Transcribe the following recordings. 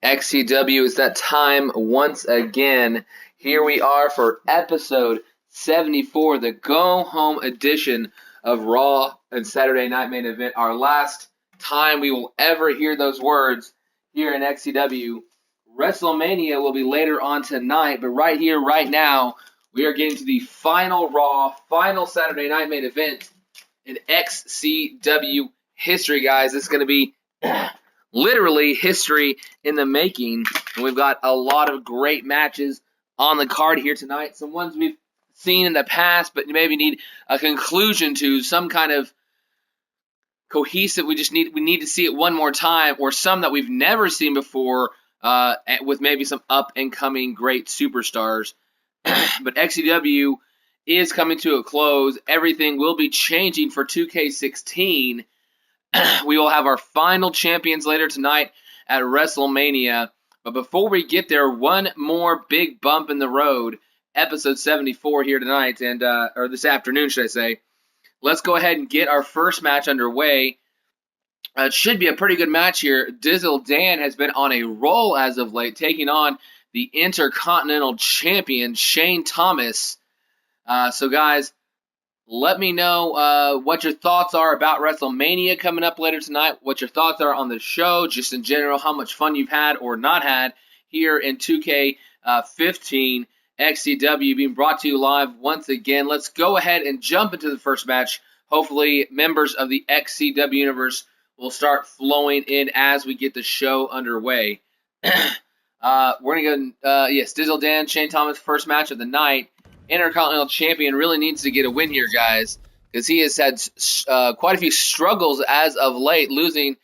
XCW, it's that time once again. Here we are for episode 74, the go-home edition of Raw and Saturday Night Main Event. Our last time we will ever hear those words here in XCW. WrestleMania will be later on tonight, but right here, right now, we are getting to the final Raw, final Saturday Night Main Event in XCW history, guys. This is going to be literally history in the making, and we've got a lot of great matches on the card here tonight. Some ones we've seen in the past, but maybe need a conclusion to, some kind of cohesive. We need to see it one more time, or some that we've never seen before, with maybe some up and coming great superstars. But XCW is coming to a close. Everything will be changing for 2K16. We will have our final champions later tonight at WrestleMania. But before we get there, one more big bump in the road. Episode 74 here tonight, or this afternoon, should I say. Let's go ahead and get our first match underway. It should be a pretty good match here. Dizzle Dan has been on a roll as of late, taking on the Intercontinental Champion, Shane Thomas. So, guys, let me know what your thoughts are about WrestleMania coming up later tonight, what your thoughts are on the show, just in general, how much fun you've had or not had here in 2K15 XCW, being brought to you live once again. Let's go ahead and jump into the first match. Hopefully, members of the XCW universe will start flowing in as we get the show underway. We're going to go, yes, Dizzle Dan, Shane Thomas, first match of the night. Intercontinental Champion really needs to get a win here, guys, because he has had quite a few struggles as of late, losing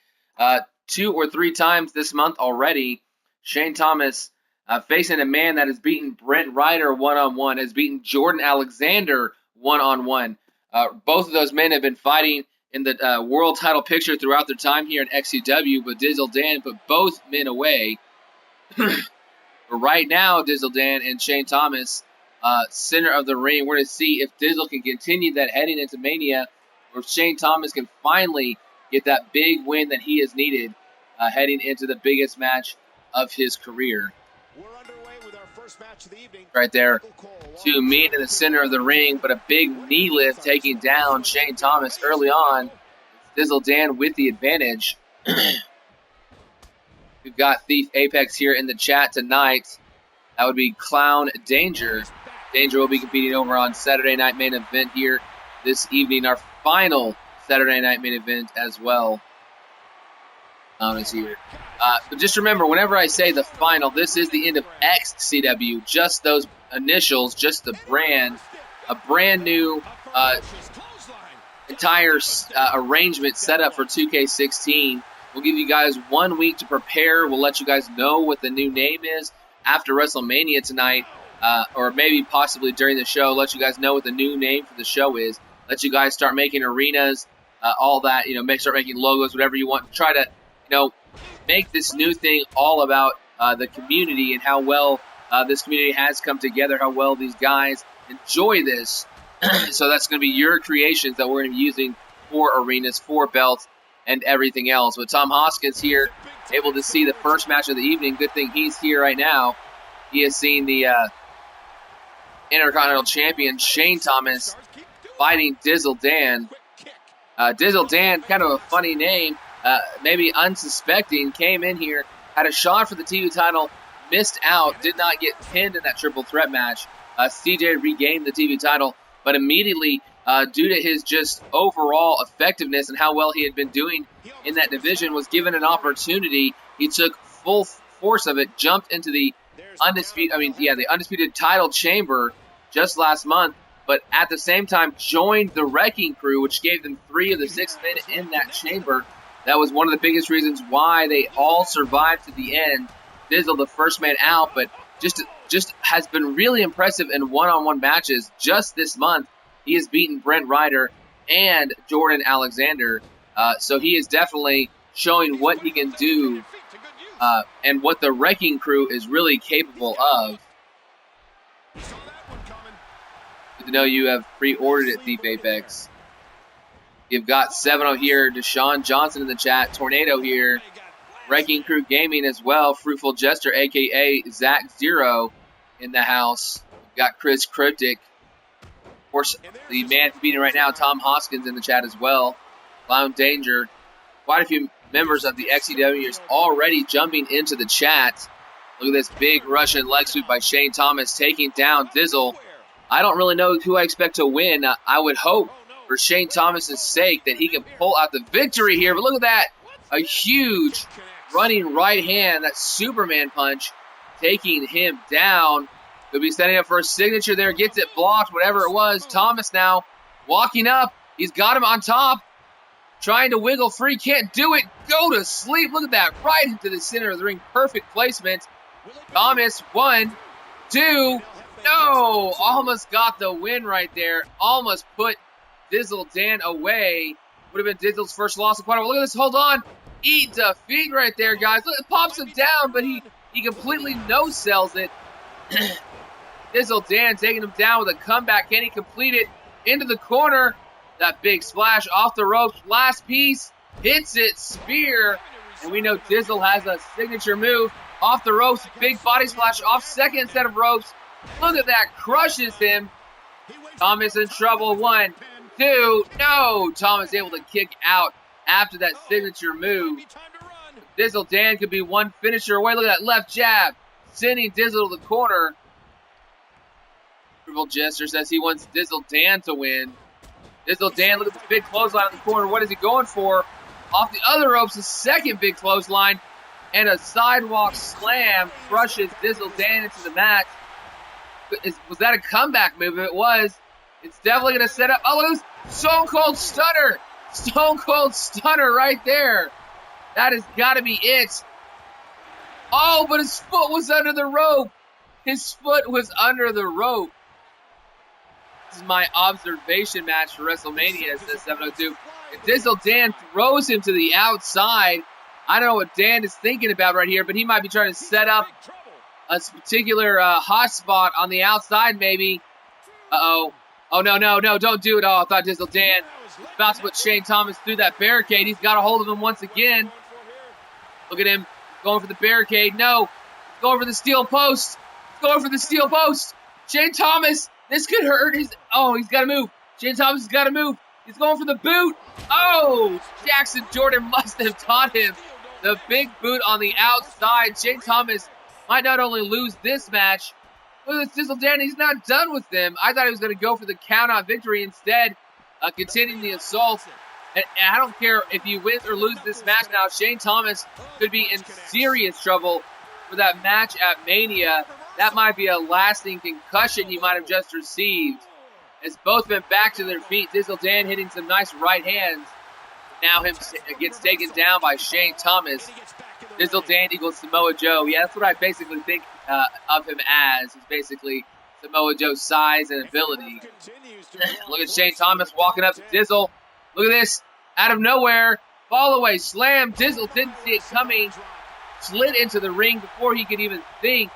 2 or 3 times this month already. Shane Thomas facing a man that has beaten Brent Ryder one-on-one, has beaten Jordan Alexander one-on-one. Both of those men have been fighting in the world title picture throughout their time here in XCW, but Dizzle Dan put both men away. But right now, Dizzle Dan and Shane Thomas, center of the ring. We're going to see if Dizzle can continue that heading into Mania, or if Shane Thomas can finally get that big win that he has needed heading into the biggest match of his career. We're underway with our first match of the evening. Right there, 2 men in the center of the ring, but a big knee lift taking down Shane Thomas early on. Dizzle Dan with the advantage. We've got Thief Apex here in the chat tonight. That would be Clown Danger. Danger will be competing over on Saturday Night Main Event here this evening. Our final Saturday Night Main Event as well. Is here. But just remember, whenever I say the final, this is the end of XCW. Just those initials, just the brand. A brand new entire arrangement set up for 2K16. We'll give you guys 1 week to prepare. We'll let you guys know what the new name is after WrestleMania tonight, or maybe possibly during the show. Let you guys know what the new name for the show is. Let you guys start making arenas, all that. Start making logos, whatever you want. Try to, make this new thing all about the community and how well this community has come together. How well these guys enjoy this. So that's going to be your creations that we're going to be using for arenas, for belts, and everything else. But Tom Hoskins here, able to see the first match of the evening. Good thing he's here right now. He has seen the Intercontinental Champion, Shane Thomas, fighting Dizzle Dan. Dizzle Dan, kind of a funny name, maybe unsuspecting, came in here, had a shot for the TV title, missed out, did not get pinned in that triple threat match. CJ regained the TV title, but immediately, due to his just overall effectiveness and how well he had been doing in that division, was given an opportunity. He took full force of it, jumped into the undisputed title chamber just last month, but at the same time joined the Wrecking Crew, which gave them 3 of the 6 men in that chamber. That was one of the biggest reasons why they all survived to the end. Dizzle, the first man out, but just has been really impressive in one-on-one matches just this month. He has beaten Brent Ryder and Jordan Alexander. So he is definitely showing what he can do and what the Wrecking Crew is really capable of. Good to know you have pre-ordered it, Thief Apex. You've got 7-0 here. Deshaun Johnson in the chat. Tornado here. Wrecking Crew Gaming as well. Fruitful Jester, a.k.a. Zach Zero, in the house. We've got Chris Cryptic. Of course, the man beating right now, Tom Hoskins, in the chat as well. Clown Danger. Quite a few members of the XCW is already jumping into the chat. Look at this big Russian leg sweep by Shane Thomas taking down Dizzle. I don't really know who I expect to win. I would hope for Shane Thomas's sake that he can pull out the victory here. But look at that. A huge running right hand, that Superman punch, taking him down. Could be setting up for a signature there. Gets it blocked, whatever it was. Thomas now walking up. He's got him on top. Trying to wiggle free. Can't do it. Go to sleep. Look at that. Right into the center of the ring. Perfect placement. Thomas, 1, 2. No. Almost got the win right there. Almost put Dizzle Dan away. Would have been Dizzle's first loss in quite a while. Look at this. Hold on. Eat defeat right there, guys. Look, it pops him down, but he completely no-sells it. Dizzle Dan taking him down with a comeback. Can he complete it? Into the corner. That big splash off the ropes. Last piece. Hits it. Spear. And we know Dizzle has a signature move. Off the ropes. Big body splash off second set of ropes. Look at that. Crushes him. Thomas in trouble. 1, 2. No. Thomas able to kick out after that signature move. Dizzle Dan could be one finisher away. Look at that left jab. Sending Dizzle to the corner. Fruitful Jester says he wants Dizzle Dan to win. Dizzle Dan, look at this big clothesline in the corner. What is he going for? Off the other ropes, a second big clothesline. And a sidewalk slam crushes Dizzle Dan into the mat. Was that a comeback move? If it was, it's definitely going to set up. Oh, look at this Stone Cold Stunner. Stone Cold Stunner right there. That has got to be it. Oh, but his foot was under the rope. His foot was under the rope. This is my observation match for WrestleMania, says 702. And Dizzle Dan throws him to the outside. I don't know what Dan is thinking about right here, but he might be trying to set up a particular hot spot on the outside, maybe. Uh-oh. Oh, no, don't do it. Oh, I thought Dizzle Dan was about to put Shane Thomas through that barricade. He's got a hold of him once again. Look at him going for the barricade. No, going for the steel post. Going for the steel post. Shane Thomas, this could hurt. He's got to move. Shane Thomas has got to move. He's going for the boot. Oh, Jackson Jordan must have taught him the big boot on the outside. Shane Thomas might not only lose this match, look at this Dizzle Dan. He's not done with them. I thought he was going to go for the count-out victory instead, continuing the assault. And I don't care if he wins or loses this match now. Shane Thomas could be in serious trouble for that match at Mania. That might be a lasting concussion he might have just received. As both went back to their feet, Dizzle Dan hitting some nice right hands. Now him gets taken down by Shane Thomas. Dizzle Dan equals Samoa Joe. Yeah, that's what I basically think of him as. He's basically Samoa Joe's size and ability. Look at Shane Thomas walking up to Dizzle. Look at this. Out of nowhere. Fall away. Slam. Dizzle didn't see it coming. Slid into the ring before he could even think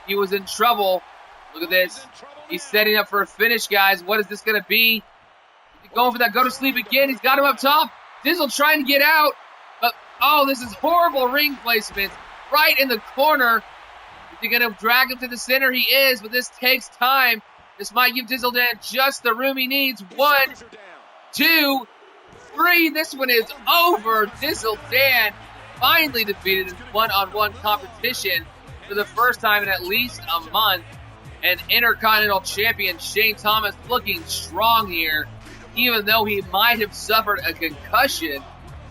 he was in trouble. Look at this. He's setting up for a finish, guys. What is this going to be? He's going for that go to sleep again. He's got him up top. Dizzle trying to get out. But, oh, this is horrible ring placement. Right in the corner. Is he going to drag him to the center? He is, but this takes time. This might give Dizzle Dan just the room he needs. 1, 2, 3. This one is over. Dizzle Dan finally defeated in one-on-one competition for the first time in at least a month. And Intercontinental Champion Shane Thomas looking strong here, even though he might have suffered a concussion.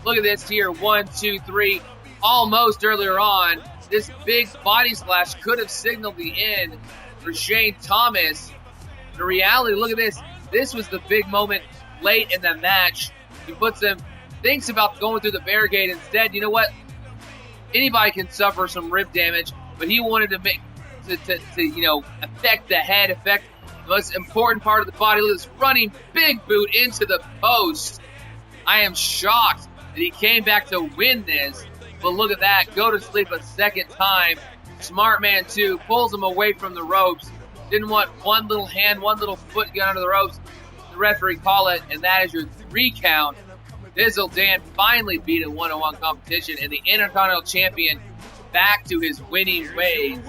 Look at this here, 1, 2, 3. Almost earlier on, this big body splash could have signaled the end for Shane Thomas. The reality, look at this. This was the big moment late in the match. He puts him, thinks about going through the barricade. Instead, you know what? Anybody can suffer some rib damage, but he wanted to make affect the head, affect the most important part of the body. Look at this running big boot into the post. I am shocked that he came back to win this. But look at that. Go to sleep a second time. Smart man, too. Pulls him away from the ropes. Didn't want one little hand, one little foot get under the ropes. The referee call it, and that is your 3 count. Dizzle Dan finally beat a one-on-one competition, and the Intercontinental Champion back to his winning ways.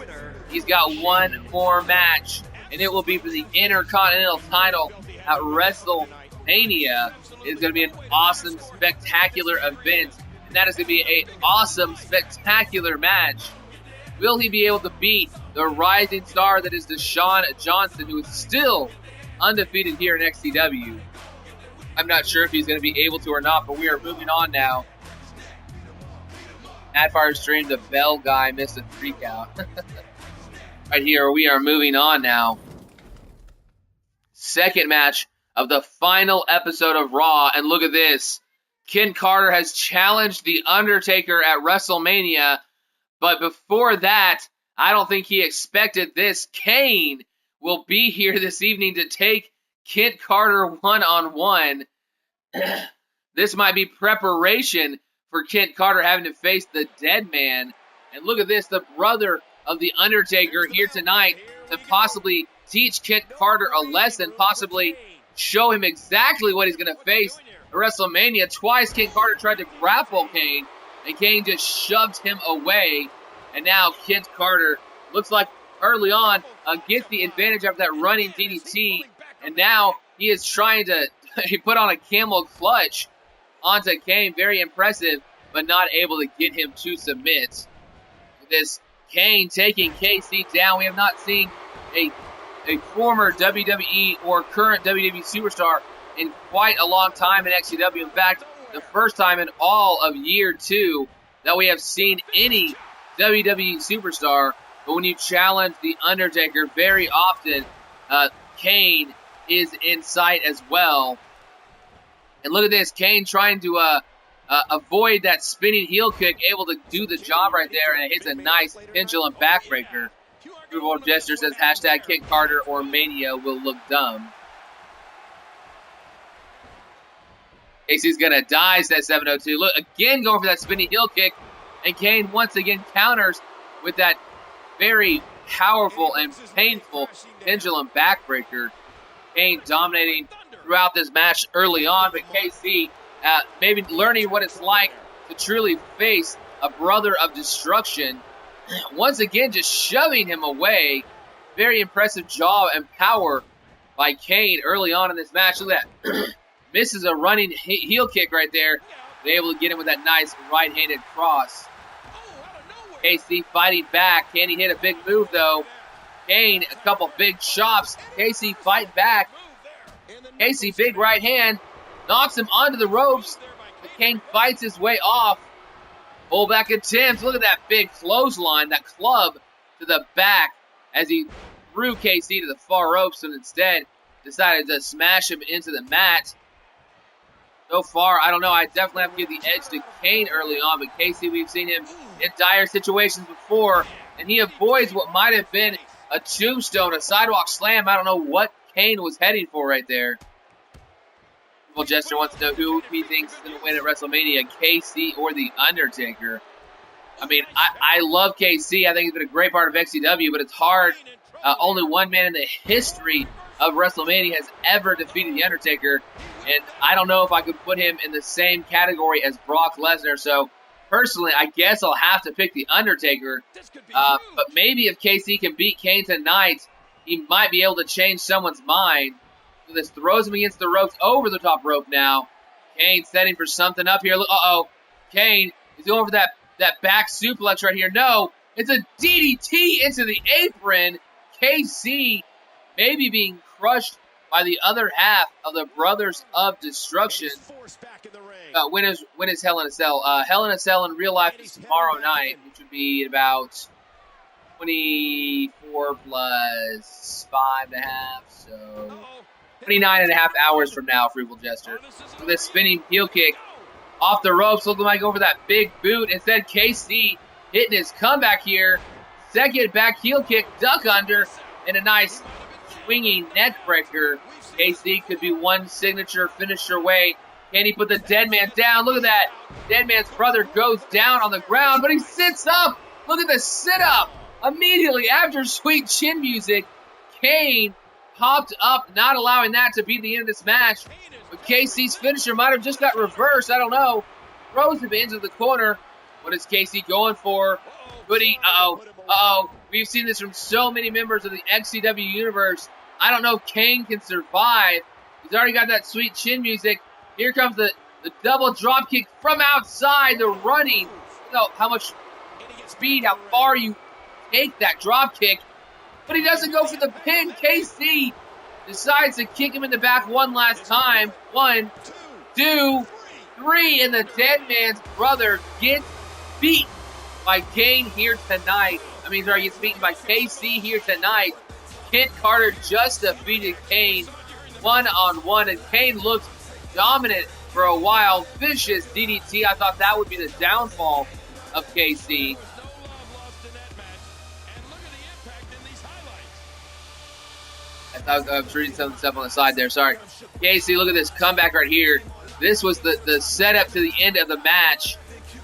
He's got one more match, and it will be for the Intercontinental title at WrestleMania. It's going to be an awesome, spectacular event, and that is going to be an awesome, spectacular match. Will he be able to beat the rising star that is Deshaun Johnson, who is still undefeated here in XCW? I'm not sure if he's going to be able to or not, but we are moving on now. Madfire stream, the Bell guy missed a freak out. Right here, we are moving on now. Second match of the final episode of Raw, and look at this. Ken Carter has challenged The Undertaker at WrestleMania, but before that, I don't think he expected this. Kane will be here this evening to take Kent Carter one-on-one. This might be preparation for Kent Carter having to face the Dead Man. And look at this, the brother of The Undertaker here tonight to possibly teach Kent Carter a lesson, possibly show him exactly what he's going to face at WrestleMania. Twice Kent Carter tried to grapple Kane, and Kane just shoved him away. And now Kent Carter looks like early on gets the advantage of that running DDT. And now he is trying to he put on a camel clutch onto Kane. Very impressive, but not able to get him to submit. This Kane taking KC down. We have not seen a former WWE or current WWE superstar in quite a long time in XCW. In fact, the first time in all of year 2 that we have seen any WWE superstar. But when you challenge The Undertaker, very often Kane is in sight as well. And look at this, Kane trying to avoid that spinning heel kick, able to do the job right there, and it hits a nice pendulum backbreaker. Approval Gesture says hashtag Kent Carter or Mania will look dumb. Casey's gonna die, says 702. Look, again going for that spinning heel kick, and Kane once again counters with that very powerful and painful pendulum backbreaker. Kane dominating throughout this match early on, but KC maybe learning what it's like to truly face a brother of destruction. Once again, just shoving him away. Very impressive jaw and power by Kane early on in this match. Look at that. Misses a running heel kick right there. They're able to get him with that nice right-handed cross. KC fighting back. Can he hit a big move, though? Kane, a couple big chops. KC fight back. KC, big right hand. Knocks him onto the ropes. But Kane fights his way off. Pullback attempts. Look at that big clothesline, that club to the back as he threw KC to the far ropes and instead decided to smash him into the mat. So far, I don't know. I definitely have to give the edge to Kane early on, but KC, we've seen him in dire situations before, and he avoids what might have been a tombstone, a sidewalk slam. I don't know what Kane was heading for right there. Well, Jester wants to know who he thinks is going to win at WrestleMania, KC or The Undertaker. I mean, I love KC. I think he's been a great part of XCW, but it's hard. Only one man in the history of WrestleMania has ever defeated The Undertaker, and I don't know if I could put him in the same category as Brock Lesnar. So, personally, I guess I'll have to pick The Undertaker. But maybe if KC can beat Kane tonight, he might be able to change someone's mind. So this throws him against the ropes, over the top rope now. Kane setting for something up here. Uh-oh. Kane is going for that back suplex right here. No, it's a DDT into the apron. KC maybe being crushed by the other half of the Brothers of Destruction. When is Hell in a Cell? Hell in a Cell in real life is tomorrow night, which would be about 24 plus 5.5, so 29.5 hours from now, Frugal Jester. With this spinning heel kick off the ropes, looking like over that big boot. Instead, KC hitting his comeback here. Second back heel kick, duck under, and a nice swinging neck breaker. KC could be one signature finisher away. Can he put the Dead Man down? Look at that. Dead Man's brother goes down on the ground, but he sits up. Look at the sit-up. Immediately after sweet chin music, Kane popped up, not allowing that to be the end of this match. But KC's finisher might have just got reversed. I don't know. Throws him into the corner. What is KC going for? Could he? Uh-oh. We've seen this from so many members of the XCW universe. I don't know if Kane can survive. He's already got that sweet chin music. Here comes the double drop kick from outside. The running. You know how much speed, how far you take that drop kick. But he doesn't go for the pin. KC decides to kick him in the back one last time. 1, 2, 3. And the dead man's brother gets beat by Kane here tonight. He gets beaten by KC here tonight. Kent Carter just defeated Kane one-on-one, and Kane looked dominant for a while. Vicious DDT. I thought that would be the downfall of KC. I was reading some stuff on the side there. Sorry. KC, look at this comeback right here. This was the setup to the end of the match.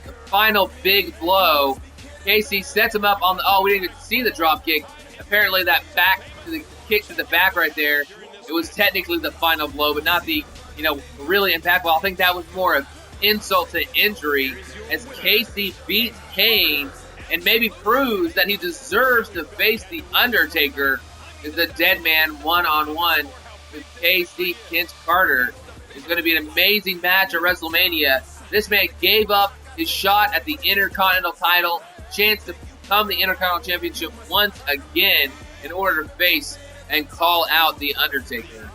The final big blow. KC sets him up on the... Oh, we didn't even see the drop kick. Apparently that kick to the back right there, it was technically the final blow, but not the, really impactful. I think that was more of insult to injury as KC beats Kane and maybe proves that he deserves to face the Undertaker as the dead man one-on-one with KC Kent Carter. It's going to be an amazing match at WrestleMania. This man gave up his shot at the Intercontinental title, chance to become the Intercontinental Championship once again in order to face and call out the Undertaker.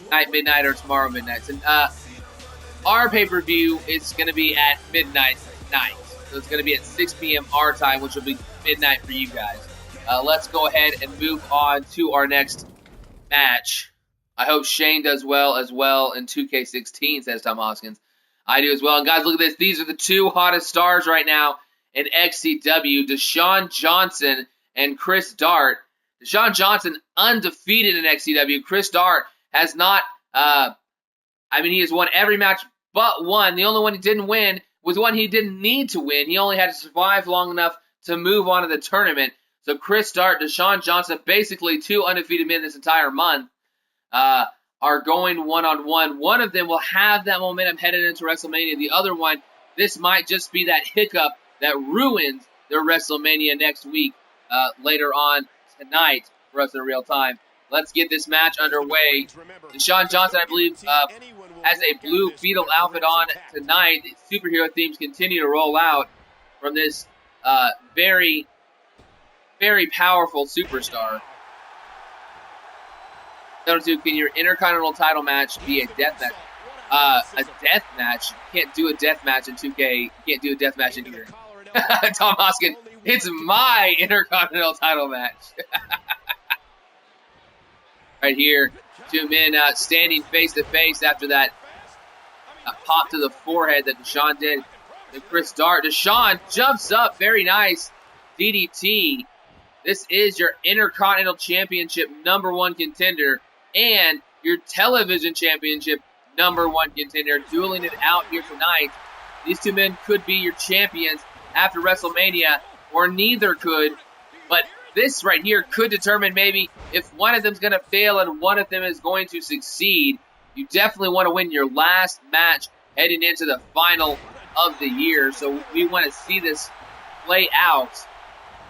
Tonight, midnight, or tomorrow midnight. And our pay-per-view is going to be at midnight tonight. So it's going to be at 6 p.m. our time, which will be midnight for you guys. Let's go ahead and move on to our next match. I hope Shane does well as well in 2K16, says Tom Hoskins. I do as well. And guys, look at this. These are the two hottest stars right now in XCW, Deshaun Johnson and Chris Dart. Deshaun Johnson undefeated in XCW. Chris Dart has not, he has won every match but one. The only one he didn't win was one he didn't need to win. He only had to survive long enough to move on to the tournament. So Chris Dart, Deshaun Johnson, basically two undefeated men this entire month, are going one-on-one. One of them will have that momentum headed into WrestleMania. The other one, this might just be that hiccup that ruins their WrestleMania next week, later on tonight for us in real time. Let's get this match underway. Deshaun Johnson, I believe, has a blue Beetle outfit on tonight. The superhero themes continue to roll out from this very, very powerful superstar. Number 2, can your Intercontinental title match be a death match? A death match? You can't do a death match in 2K. You can't do a death match in here. Tom Hoskin, it's my Intercontinental title match. Right here, two men standing face to face after that pop to the forehead that Deshaun did to Chris Dart. Deshaun jumps up, very nice DDT. This is your Intercontinental Championship #1 contender and your Television Championship #1 contender, dueling it out here tonight. These two men could be your champions after WrestleMania, or neither could, but this right here could determine maybe if one of them is going to fail and one of them is going to succeed. You definitely want to win your last match heading into the final of the year, so we want to see this play out.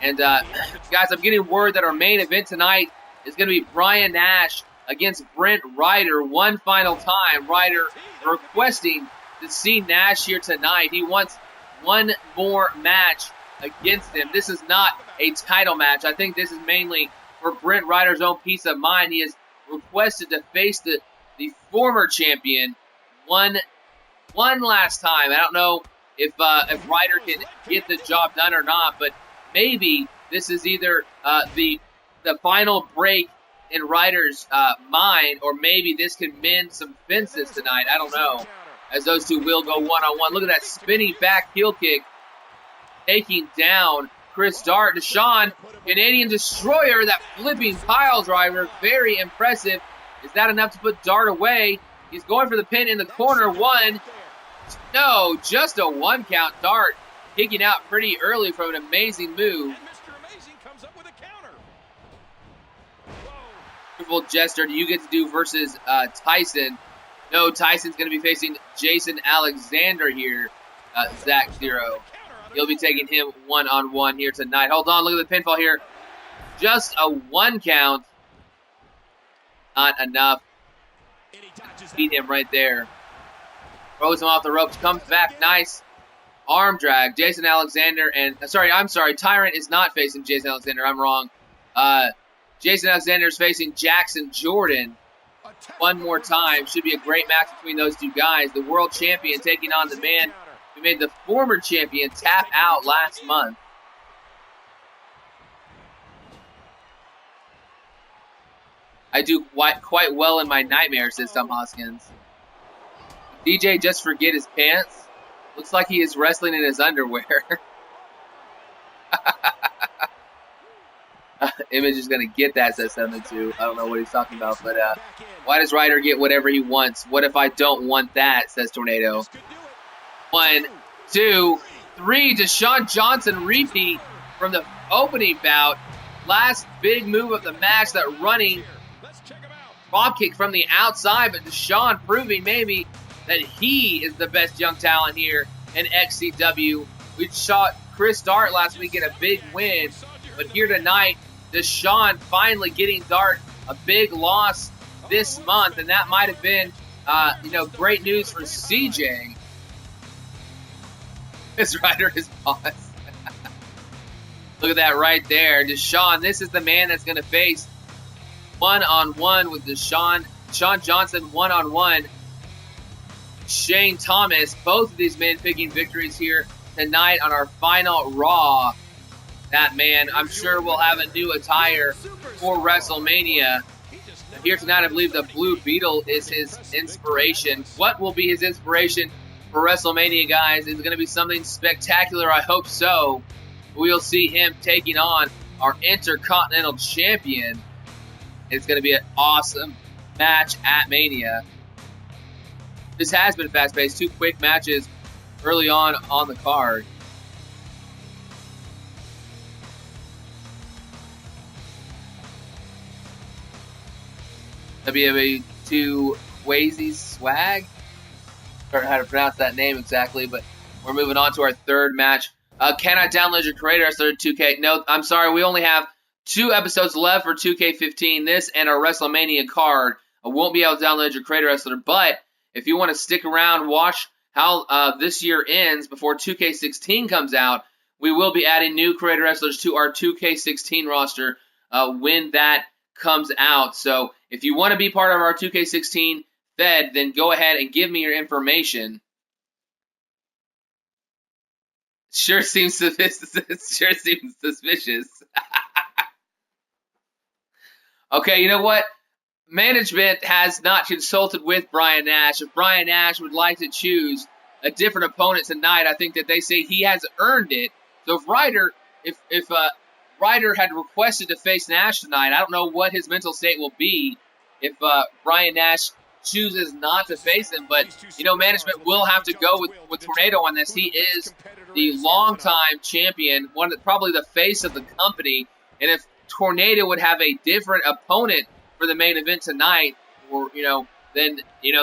And guys, I'm getting word that our main event tonight is going to be Brian Nash against Brent Ryder one final time. Ryder requesting to see Nash here tonight. He wants one more match against him. This is not a title match. I think this is mainly for Brent Ryder's own peace of mind. He has requested to face the former champion one last time. I don't know if Ryder can get the job done or not, but maybe this is either the final break in Ryder's mind, or maybe this can mend some fences tonight. I don't know, as those two will go one-on-one. Look at that spinning back heel kick, taking down Chris Dart. Deshaun, Canadian Destroyer, that flipping pile driver, very impressive. Is that enough to put Dart away? He's going for the pin in the corner. One. No, just a 1 count. Dart kicking out pretty early from an amazing move. Wonderful Jester, you get to do versus Tyson. No, Tyson's going to be facing Jason Alexander here, Zach Zero. He'll be taking him one-on-one here tonight. Hold on, look at the pinfall here. Just a 1 count. Not enough. Beat him right there. Throws him off the ropes, comes back, nice arm drag. Jason Alexander and, I'm sorry, Tyrant is not facing Jason Alexander. I'm wrong. Jason Alexander is facing Jackson Jordan. One more time. Should be a great match between those two guys. The world champion taking on the man who made the former champion tap out last month. I do quite well in my nightmares, says Tom Hoskins. DJ just forget his pants. Looks like he is wrestling in his underwear. Image is going to get that, says 7-2. I don't know what he's talking about, but why does Ryder get whatever he wants? What if I don't want that, says Tornado. 1, 2, 3. Deshaun Johnson repeat from the opening bout. Last big move of the match, that running bob kick from the outside, but Deshaun proving maybe that he is the best young talent here in XCW. We saw Chris Dart last week get a big win, but here tonight, Deshaun finally getting Dart a big loss this month, and that might have been, great news for CJ. His rider is boss. Look at that right there. Deshaun, this is the man that's going to face one-on-one with Deshaun. Sean Johnson one-on-one. Shane Thomas. Both of these men picking victories here tonight on our final Raw. That man, I'm sure will have a new attire for WrestleMania. Here tonight, I believe the Blue Beetle is his inspiration. What will be his inspiration for WrestleMania, guys? Is it going to be something spectacular? I hope so. We'll see him taking on our Intercontinental Champion. It's going to be an awesome match at Mania. This has been fast-paced. 2 quick matches early on the card. WW2 Quasi Swag. I don't know how to pronounce that name exactly, but we're moving on to our third match. Can I download your Creator Wrestler 2K? No, I'm sorry. We only have 2 episodes left for 2K15. This and our WrestleMania card. I won't be able to download your Creator Wrestler, but if you want to stick around, watch how this year ends before 2K16 comes out, we will be adding new Creator Wrestlers to our 2K16 roster when that comes out. So if you want to be part of our 2K16 Fed, then go ahead and give me your information. Sure seems suspicious. Okay, you know what? Management has not consulted with Brian Nash. If Brian Nash would like to choose a different opponent tonight, I think that they say he has earned it. So if Ryder had requested to face Nash tonight, I don't know what his mental state will be if Brian Nash chooses not to face him. But, management will have to go with Tornado on this. He is the longtime champion, probably the face of the company. And if Tornado would have a different opponent for the main event tonight, or then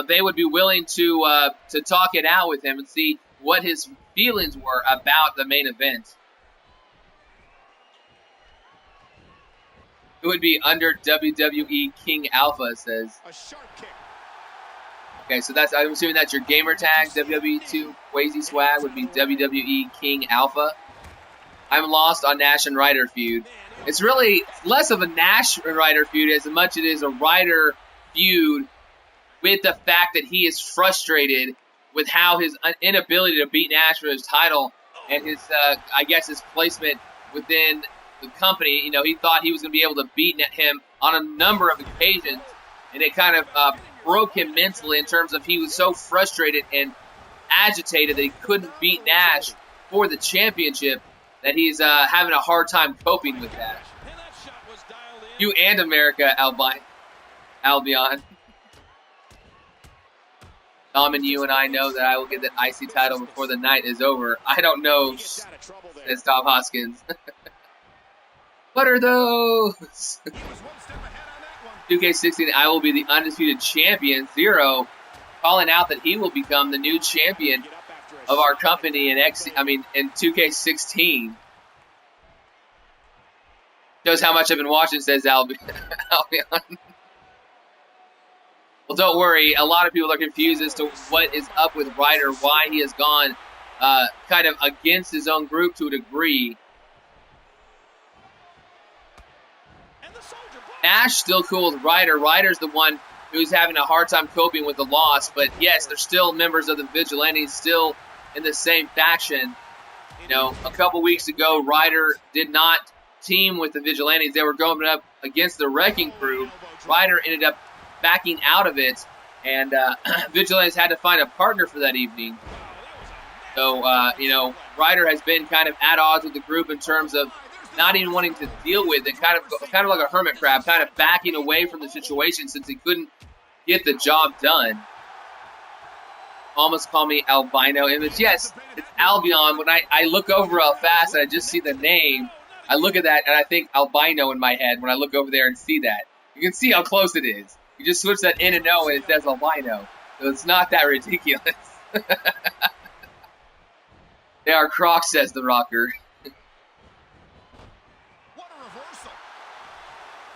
they would be willing to talk it out with him and see what his feelings were about the main event. It would be under WWE King Alpha, says. Okay, so I'm assuming that's your gamer tag. WWE2 Quasi Swag would be WWE King Alpha. I'm lost on Nash and Ryder feud. It's really less of a Nash and Ryder feud as much as it is a Ryder feud with the fact that he is frustrated with how his inability to beat Nash for his title and his, his placement within the company. He thought he was going to be able to beat him on a number of occasions, and it kind of broke him mentally in terms of he was so frustrated and agitated that he couldn't beat Nash for the championship that he's having a hard time coping with that. You and America, Albion. Dom and you and I know that I will get the IC title before the night is over. I don't know, says Tom Hoskins. What are those? 2K16, I will be the undisputed champion. Zero calling out that he will become the new champion of our company in in 2K16. Shows how much I've been watching, says Albion. Well, don't worry. A lot of people are confused as to what is up with Ryder, why he has gone kind of against his own group to a degree. Nash still cool with Ryder. Ryder's the one who's having a hard time coping with the loss. But yes, they're still members of the Vigilantes, still in the same faction. You know, a couple weeks ago, Ryder did not team with the Vigilantes. They were going up against the Wrecking Crew. Ryder ended up backing out of it, and Vigilantes had to find a partner for that evening. So, you know, Ryder has been kind of at odds with the group in terms of not even wanting to deal with it, kind of like a hermit crab, kind of backing away from the situation since he couldn't get the job done. Almost call me albino image. Yes, it's Albion. When I look over real fast and I just see the name, I look at that and I think albino in my head when I look over there and see that. You can see how close it is. You just switch that N and O and it says albino. So it's not that ridiculous. They are Crocs, says the rocker.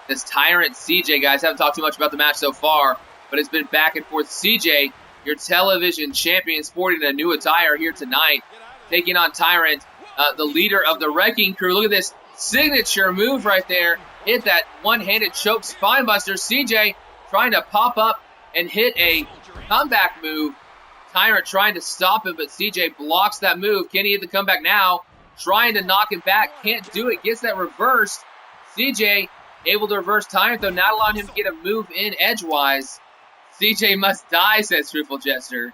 This Tyrant CJ, guys, haven't talked too much about the match so far, but it's been back and forth. CJ, your television champion, sporting a new attire here tonight, taking on Tyrant, the leader of the Wrecking Crew. Look at this signature move right there. Hit that one-handed choke spinebuster. CJ trying to pop up and hit a comeback move. Tyrant trying to stop him, but CJ blocks that move. Can he hit the comeback now? Trying to knock him back. Can't do it. Gets that reversed. CJ able to reverse Tyrant, though, not allowing him to get a move in edgewise. CJ must die, says Truthful Jester.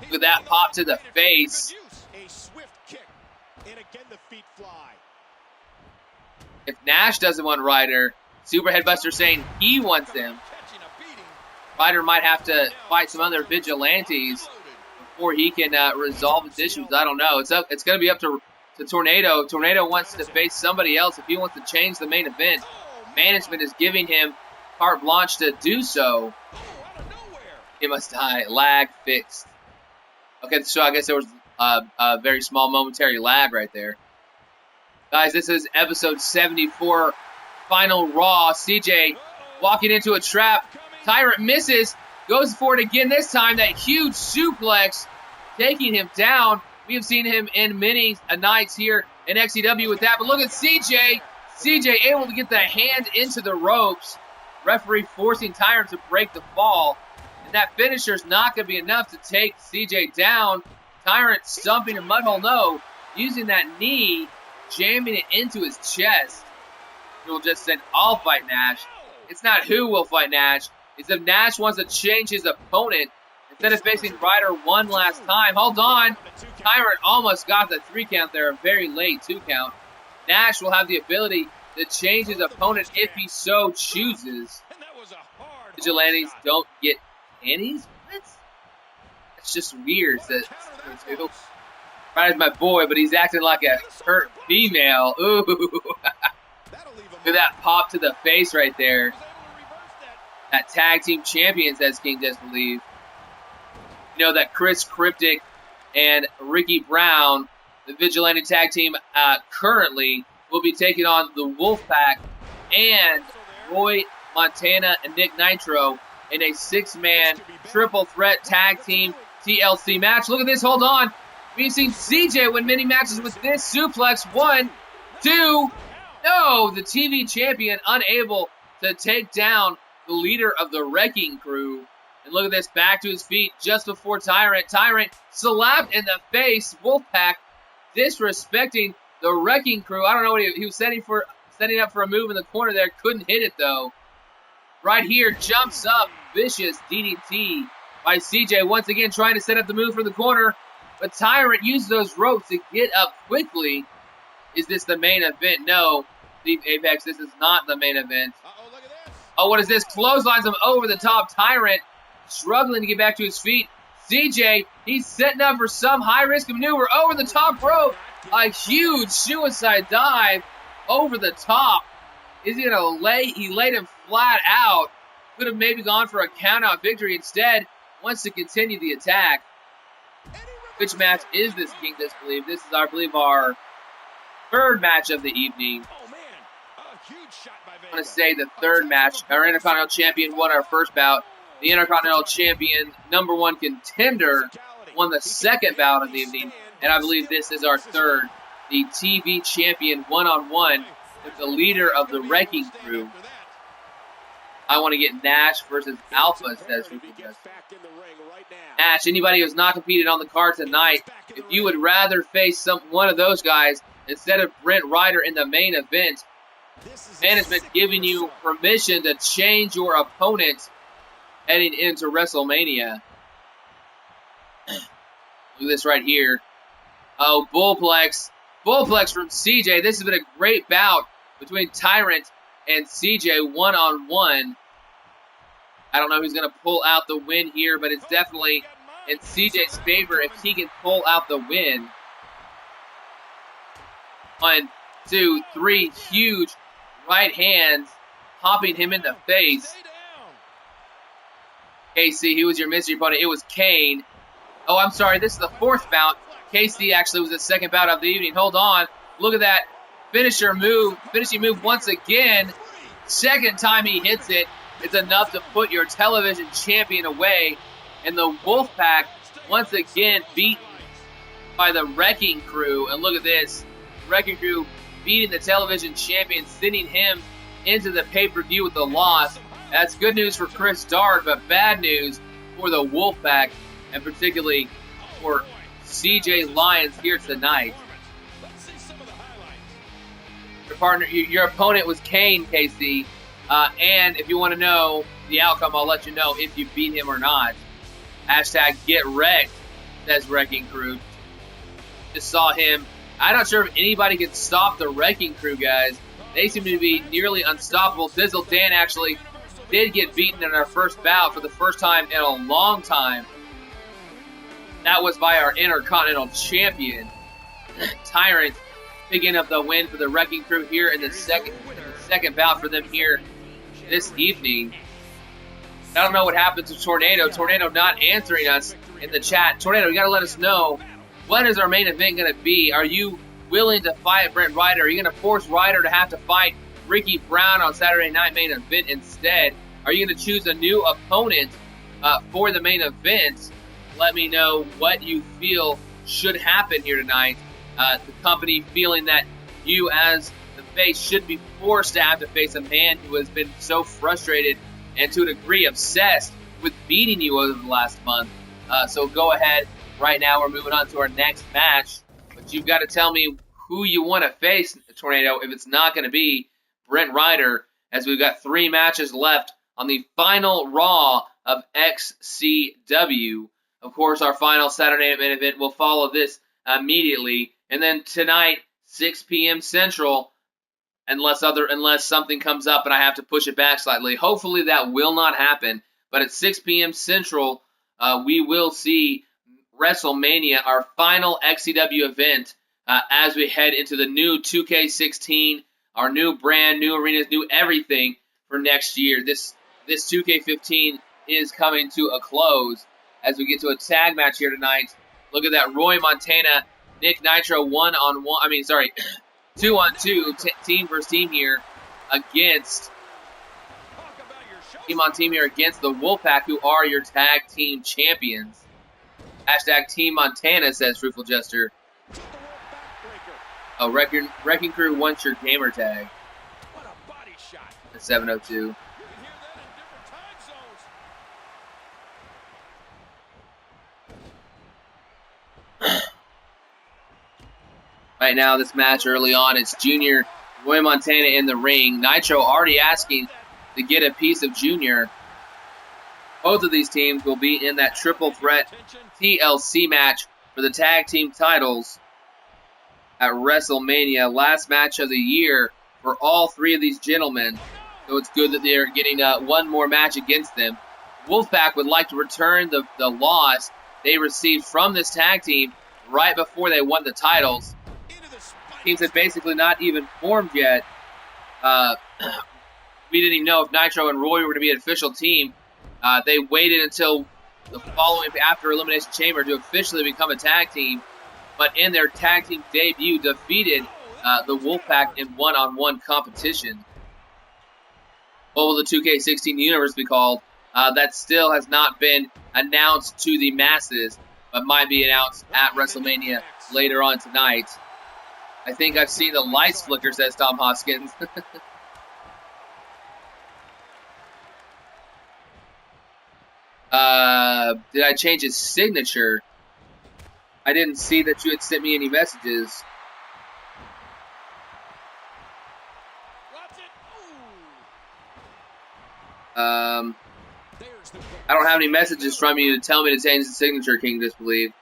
Look at that pop to the face. A swift kick, and again the feet fly. If Nash doesn't want Ryder, Super Headbuster saying he wants him. Ryder might have to fight some other Vigilantes before he can resolve his issues. I don't know. It's going to be up to Tornado. Tornado wants to face somebody else if he wants to change the main event. Management is giving him carte blanche to do so. He must die. Lag fixed. Okay, so I guess there was a very small momentary lag right there. Guys, this is episode 74, Final Raw. CJ walking into a trap. Tyrant misses, goes for it again this time. That huge suplex taking him down. We have seen him in many nights here in XCW with that. But look at CJ. CJ able to get the hand into the ropes. Referee forcing Tyrant to break the fall. And that finisher is not going to be enough to take CJ down. Tyrant stumping a mudhole. No, using that knee, jamming it into his chest. He will just say, I'll fight Nash. It's not who will fight Nash. It's if Nash wants to change his opponent instead of facing Ryder one last time. Hold on. Tyrant almost got the 3 count there. A very late 2 count. Nash will have the ability to change his opponent if he so chooses. Vigilantes don't get any splits? It's just weird. Ryder's my boy, but he's acting like a hurt female. Ooh. Look at that pop to the face right there. That tag team champions, as King just believed. You know that Chris Cryptic and Ricky Brown, the Vigilante tag team, currently will be taking on the Wolfpack and Roy Montana and Nick Nitro in a 6-man triple threat tag team TLC match. Look at this. Hold on. We've seen CJ win many matches with this suplex. 1, 2. No, the TV champion unable to take down the leader of the Wrecking Crew. And look at this, back to his feet just before Tyrant. Tyrant slapped in the face. Wolfpack disrespecting the Wrecking Crew. I don't know what he was setting up for a move in the corner there. Couldn't hit it though. Right here, jumps up. Vicious DDT by CJ. Once again trying to set up the move from the corner. But Tyrant used those ropes to get up quickly. Is this the main event? No. Steve Apex, this is not the main event. Oh, what is this? Clotheslines him over the top. Tyrant struggling to get back to his feet. CJ, he's setting up for some high-risk maneuver over the top rope. A huge suicide dive over the top. Is he going to lay? He laid him flat out. Could have maybe gone for a count-out victory. Instead, wants to continue the attack. Which match is this, King Disbelief? This is, I believe, our third match of the evening. I want to say the third match. Our Intercontinental Champion won our first bout. The Intercontinental Champion, #1 contender, won the second bout of the evening. And I believe this is our third. The TV Champion one-on-one with the leader of the Wrecking Crew. I want to get Nash versus Alpha, says Rufus. Nash, anybody who's not competed on the card tonight, if you would rather face one of those guys instead of Brent Ryder in the main event, management giving you permission to change your opponent heading into WrestleMania. Look at this right here. Oh, Bullplex. Bullplex from CJ. This has been a great bout between Tyrant and CJ one-on-one. I don't know who's going to pull out the win here, but it's definitely in CJ's favor if he can pull out the win. 1, 2, 3 huge right hands popping him in the face. KC, who was your mystery opponent? It was Kane. Oh, I'm sorry. This is the fourth bout. KC actually was the second bout of the evening. Hold on. Look at that finishing move once again. Second time he hits it. It's enough to put your television champion away. And the Wolfpack once again beaten by the Wrecking Crew. And look at this. Wrecking Crew beating the television champion, sending him into the pay-per-view with the loss. That's good news for Chris Dark, but bad news for the Wolfpack, and particularly for CJ Lyons here tonight. Your opponent was Kane, KC. And if you want to know the outcome, I'll let you know if you beat him or not. Hashtag get wrecked, says Wrecking Crew. Just saw him. I'm not sure if anybody can stop the Wrecking Crew, guys. They seem to be nearly unstoppable. Dizzle Dan actually did get beaten in our first bout for the first time in a long time. That was by our Intercontinental Champion, Tyrant, picking up the win for the Wrecking Crew here in the second bout for them here this evening. I don't know what happened to Tornado. Tornado not answering us in the chat. Tornado, you got to let us know, what is our main event going to be? Are you willing to fight Brent Ryder? Are you going to force Ryder to have to fight Ricky Brown on Saturday Night Main Event instead? Are you going to choose a new opponent for the main event? Let me know what you feel should happen here tonight. The company feeling that you as the face should be forced to have to face a man who has been so frustrated and to a degree obsessed with beating you over the last month. So go ahead. Right now we're moving on to our next match. But you've got to tell me who you want to face, Tornado, if it's not going to be Brent Ryder, as we've got 3 matches left on the final Raw of XCW. Of course, our final Saturday Night Main Event will follow this immediately. And then tonight, 6 p.m. Central, unless something comes up and I have to push it back slightly. Hopefully that will not happen. But at 6 p.m. Central, we will see WrestleMania, our final XCW event, as we head into the new 2K16, our new brand, new arenas, new everything for next year. This 2K15 is coming to a close as we get to a tag match here tonight. Look at that, Roy Montana, Nick Nitro 2-on-2, team versus team here against the Wolfpack, who are your tag team champions. Hashtag Team Montana, says Fruitful Jester. Oh, Wrecking Crew wants your gamer tag. The 702. Right now, this match early on, it's Junior, Roy Montana in the ring. Nitro already asking to get a piece of Junior. Both of these teams will be in that triple threat TLC match for the tag team titles at WrestleMania. Last match of the year for all 3 of these gentlemen. So it's good that they're getting one more match against them. Wolfpack would like to return the loss they received from this tag team right before they won the titles. Teams had basically not even formed yet. we didn't even know if Nitro and Roy were going to be an official team. They waited until the following after Elimination Chamber to officially become a tag team. But in their tag team debut, defeated the Wolfpack in one-on-one competition. What will the 2K16 universe be called? That still has not been announced to the masses, but might be announced at WrestleMania later on tonight. I think I've seen the lights flicker, says Tom Hoskins. Did I change his signature? I didn't see that you had sent me any messages. I don't have any messages from you to tell me to change the signature, King Disbelieve.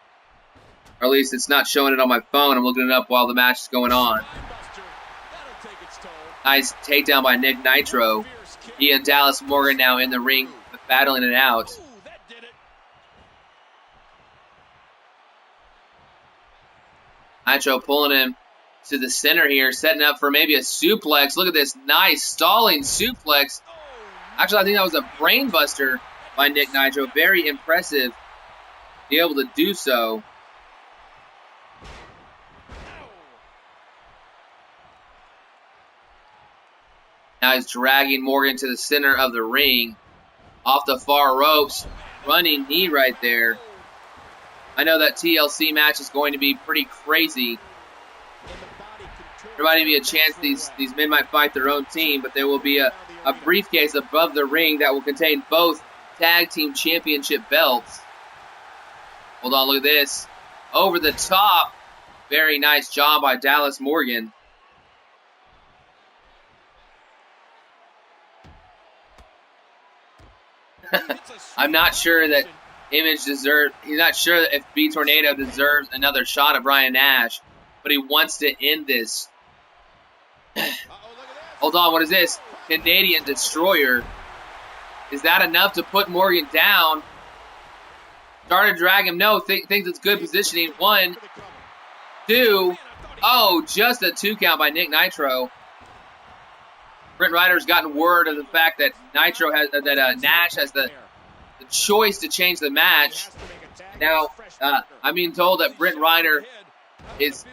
Or at least it's not showing it on my phone. I'm looking it up while the match is going on. Nice takedown by Nick Nitro. He and Dallas Morgan now in the ring, battling it out. Nitro pulling him to the center here, setting up for maybe a suplex. Look at this nice stalling suplex. Actually, I think that was a brain buster by Nick Nitro. Very impressive to be able to do so. Now he's dragging Morgan to the center of the ring. Off the far ropes. Running knee right there. I know that TLC match is going to be pretty crazy. There might be a chance these men might fight their own team, but there will be a briefcase above the ring that will contain both tag team championship belts. Hold on, look at this. Over the top. Very nice job by Dallas Morgan. I'm not sure that Image deserves, he's not sure if B Tornado deserves another shot at Brian Nash, but he wants to end this. Hold on, what is this? Canadian Destroyer. Is that enough to put Morgan down? Started to drag him. No, thinks it's good positioning. 1, 2. Oh, just a 2 count by Nick Nitro. Brent Ryder's gotten word of the fact that Nitro has Nash has the choice to change the match. Now, I'm being told that Brent Ryder is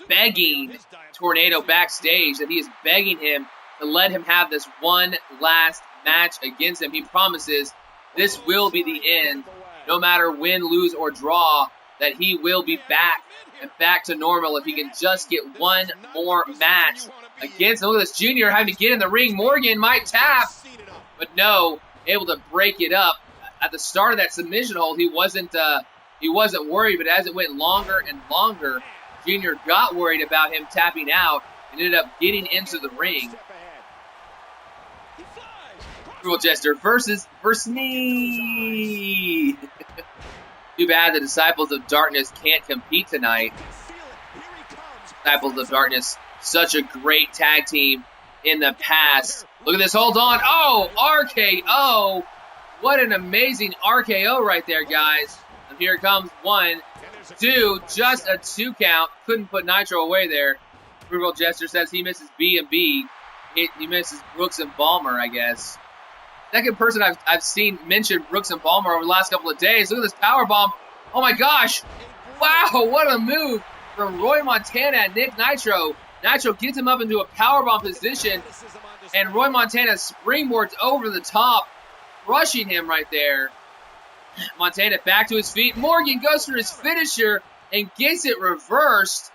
begging Tornado backstage, that he is begging him to let him have this one last match against him. He promises this will be the end, no matter win, lose, or draw, that he will be back and back to normal if he can just get one more match against him. Look at this, Junior having to get in the ring. Morgan might tap, but no, able to break it up. At the start of that submission hold, he wasn't worried, but as it went longer and longer, Junior got worried about him tapping out and ended up getting into the ring. Cruel Jester versus me. Too bad the Disciples of Darkness can't compete tonight. Disciples of Darkness, such a great tag team in the past. Look at this, hold on. Oh, RKO. What an amazing RKO right there, guys. And here it comes. 1, 2, just a 2 count. Couldn't put Nitro away there. Cruel Jester says he misses B&B. He misses Brooks and Balmer, I guess. Second person I've seen mention Brooks and Balmer over the last couple of days. Look at this powerbomb. Oh my gosh. Wow, what a move from Roy Montana and Nick Nitro. Nitro gets him up into a powerbomb position, and Roy Montana springboards over the top, crushing him right there. Montana back to his feet. Morgan goes for his finisher and gets it reversed.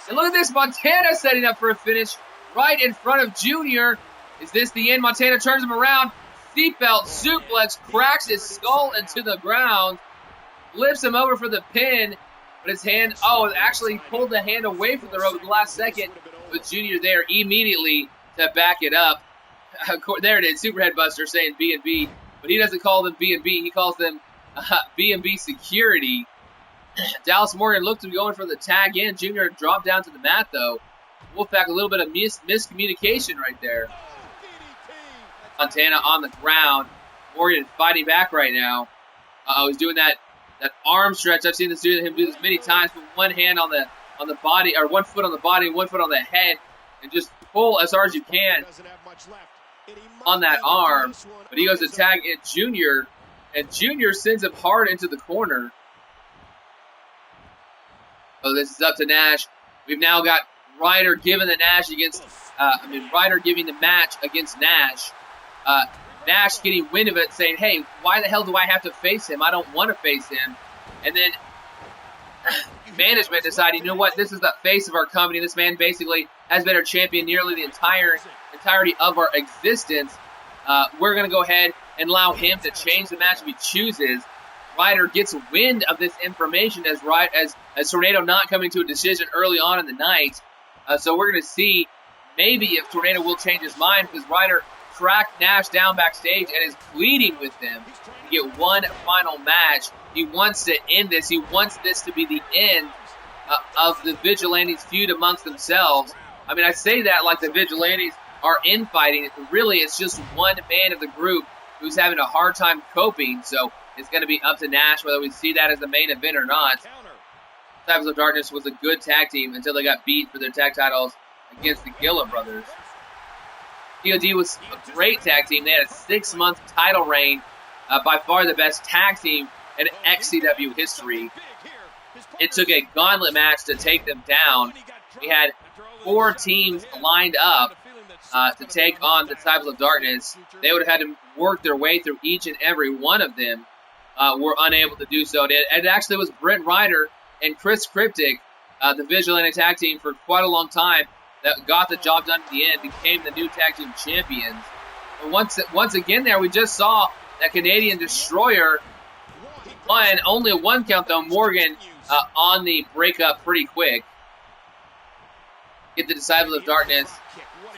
And look at this, Montana setting up for a finish right in front of Junior. Is this the end? Montana turns him around. Seatbelt suplex, cracks his skull into the ground. Lifts him over for the pin. But his hand, actually pulled the hand away from the rope at the last second. With Junior there immediately to back it up. There it is, Super Headbuster saying B&B. But he doesn't call them B&B, he calls them B&B Security. Dallas Morgan looked to be going for the tag in. Junior dropped down to the mat, though. Wolfpack, a little bit of miscommunication right there. Montana on the ground. Morgan fighting back right now. He's doing that arm stretch. I've seen him do this many times. Put one hand on the body, or 1 foot on the body, 1 foot on the head, and just pull as hard as you can on that arm, but he goes to tag in Junior, and Junior sends him hard into the corner. So this is up to Nash. We've now got Ryder giving the Ryder giving the match against Nash. Nash getting wind of it, saying, hey, why the hell do I have to face him? I don't want to face him. And then management decided, you know what, this is the face of our company. This man basically has been our champion nearly the entirety of our existence. We're going to go ahead and allow him to change the match if he chooses. Ryder gets wind of this information as Tornado not coming to a decision early on in the night. So we're going to see maybe if Tornado will change his mind, because Ryder tracked Nash down backstage and is pleading with him to get one final match. He wants to end this. He wants this to be the end of the Vigilantes' feud amongst themselves. I mean, I say that like the Vigilantes are infighting. Really, it's just one man of the group who's having a hard time coping. So it's going to be up to Nash whether we see that as the main event or not. Disciples of Darkness was a good tag team until they got beat for their tag titles against the Gilla brothers. POD was a great tag team. They had a 6-month title reign, by far the best tag team in XCW history. It took a gauntlet match to take them down. We had 4 teams lined up to take on the Disciples of Darkness. They would have had to work their way through each and every one of them. Were unable to do so. It actually was Brent Ryder and Chris Cryptic, the Vigilante tag team for quite a long time, that got the job done at the end, became the new tag team champions. And once again there, we just saw that Canadian Destroyer won only a 1 count though. Morgan on the breakup pretty quick. Get the Disciples of Darkness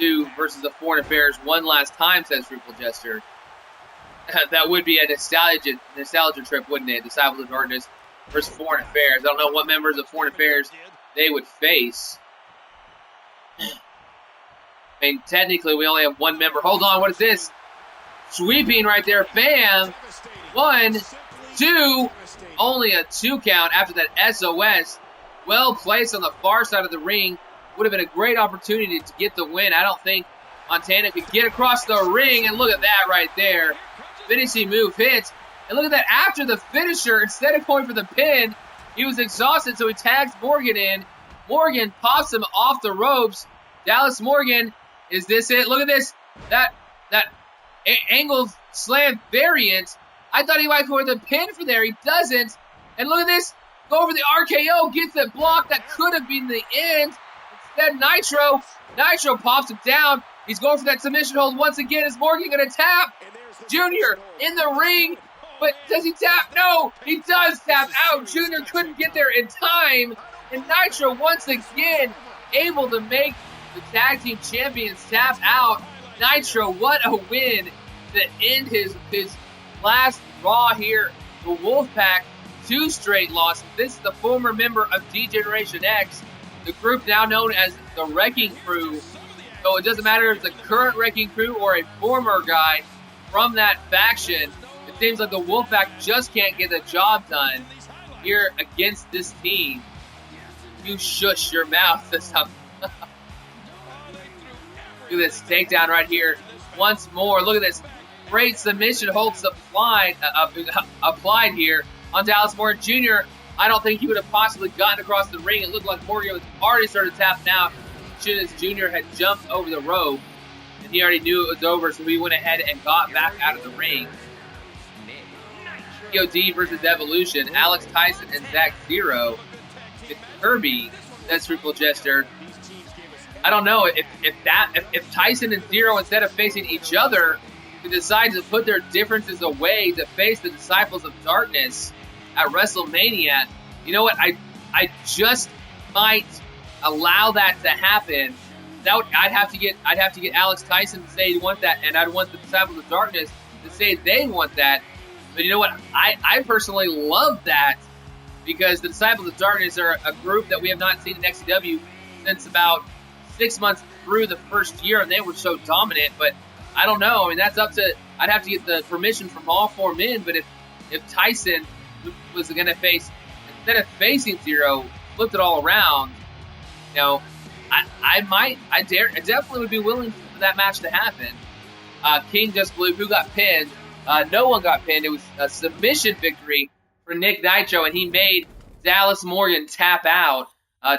2 versus the Foreign Affairs one last time, says Triple Jester. That would be a nostalgia trip, wouldn't it? Disciples of Darkness versus Foreign Affairs. I don't know what members of Foreign Affairs they would face. I mean, technically, we only have 1 member. Hold on, what is this? Sweeping right there. Bam! 1, 2. Only a 2 count after that SOS. Well placed on the far side of the ring. Would have been a great opportunity to get the win. I don't think Montana could get across the ring. And look at that right there. Finishing move hits. And look at that. After the finisher, instead of going for the pin, he was exhausted, so he tags Morgan in. Morgan pops him off the ropes. Dallas Morgan, is this it? Look at this. That angle slam variant. I thought he might go for the pin for there. He doesn't. And look at this. Go over the RKO. Gets it blocked. That could have been the end. Instead, Nitro pops him down. He's going for that submission hold once again. Is Morgan going to tap? Junior in the ring. But does he tap? No, he does tap out. Junior couldn't get there in time. And Nitro once again able to make the tag team champions tap out. Nitro, what a win to end his last Raw here. The Wolfpack, 2 straight losses. This is the former member of D-Generation X, the group now known as the Wrecking Crew. So it doesn't matter if it's the current Wrecking Crew or a former guy from that faction. It seems like the Wolfpack just can't get the job done here against this team. You shush your mouth. Look at this takedown right here. Once more, look at this. Great submission hold applied here on Dallas Morgan Jr. I don't think he would have possibly gotten across the ring. It looked like Morgan was already started tapping out as soon as Jr. had jumped over the rope. And he already knew it was over, so he went ahead and got back out of the ring. POD versus Evolution. Alex Tyson and Zach Zero. It's Kirby. That's Triple Jester. I don't know if Tyson and Zero, instead of facing each other, decide to put their differences away to face the Disciples of Darkness at WrestleMania. You know what? I just might allow that to happen. I'd have to get Alex Tyson to say he want that, and I'd want the Disciples of Darkness to say they want that. But you know what? I personally love that, because the Disciples of Darkness are a group that we have not seen in XCW since about 6 months through the first year, and they were so dominant. But I don't know. I mean, that's up to, I'd have to get the permission from all 4 men. But if Tyson was going to face, instead of facing Zero, flipped it all around, you know, I definitely would be willing for that match to happen. King Just Blue, who got pinned? No one got pinned. It was a submission victory for Nick Nitro, and he made Dallas Morgan tap out.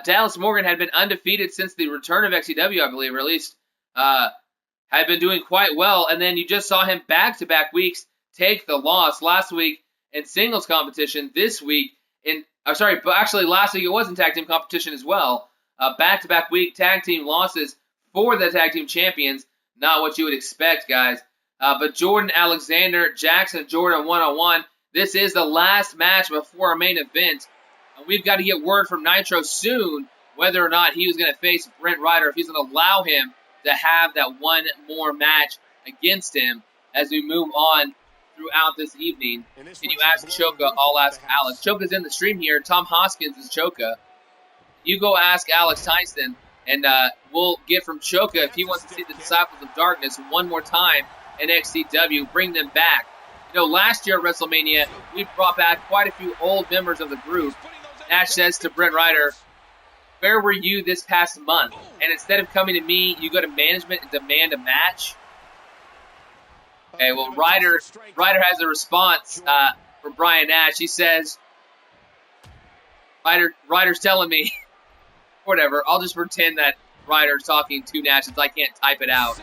Dallas Morgan had been undefeated since the return of XCW, I believe, or at least had been doing quite well. And then you just saw him back-to-back weeks take the loss. Last week in singles competition, this week last week it was in tag team competition as well. Back-to-back week tag team losses for the tag team champions. Not what you would expect, guys. But Jordan Alexander, Jackson Jordan one-on-one. This is the last match before our main event. We've got to get word from Nitro soon whether or not he was going to face Brent Ryder, if he's going to allow him to have that one more match against him as we move on throughout this evening. Can you ask Choka? I'll ask Alex. Choka's in the stream here. Tom Hoskins is Choka. You go ask Alex Tyson, and we'll get from Choka if he wants to see the Disciples of Darkness one more time in XCW, bring them back. You know, last year at WrestleMania, we brought back quite a few old members of the group. Nash says to Brent Ryder, where were you this past month? And instead of coming to me, you go to management and demand a match? Okay, well, Ryder has a response for Brian Nash. He says, Ryder's telling me, whatever, I'll just pretend that Ryder's talking to Nash since I can't type it out.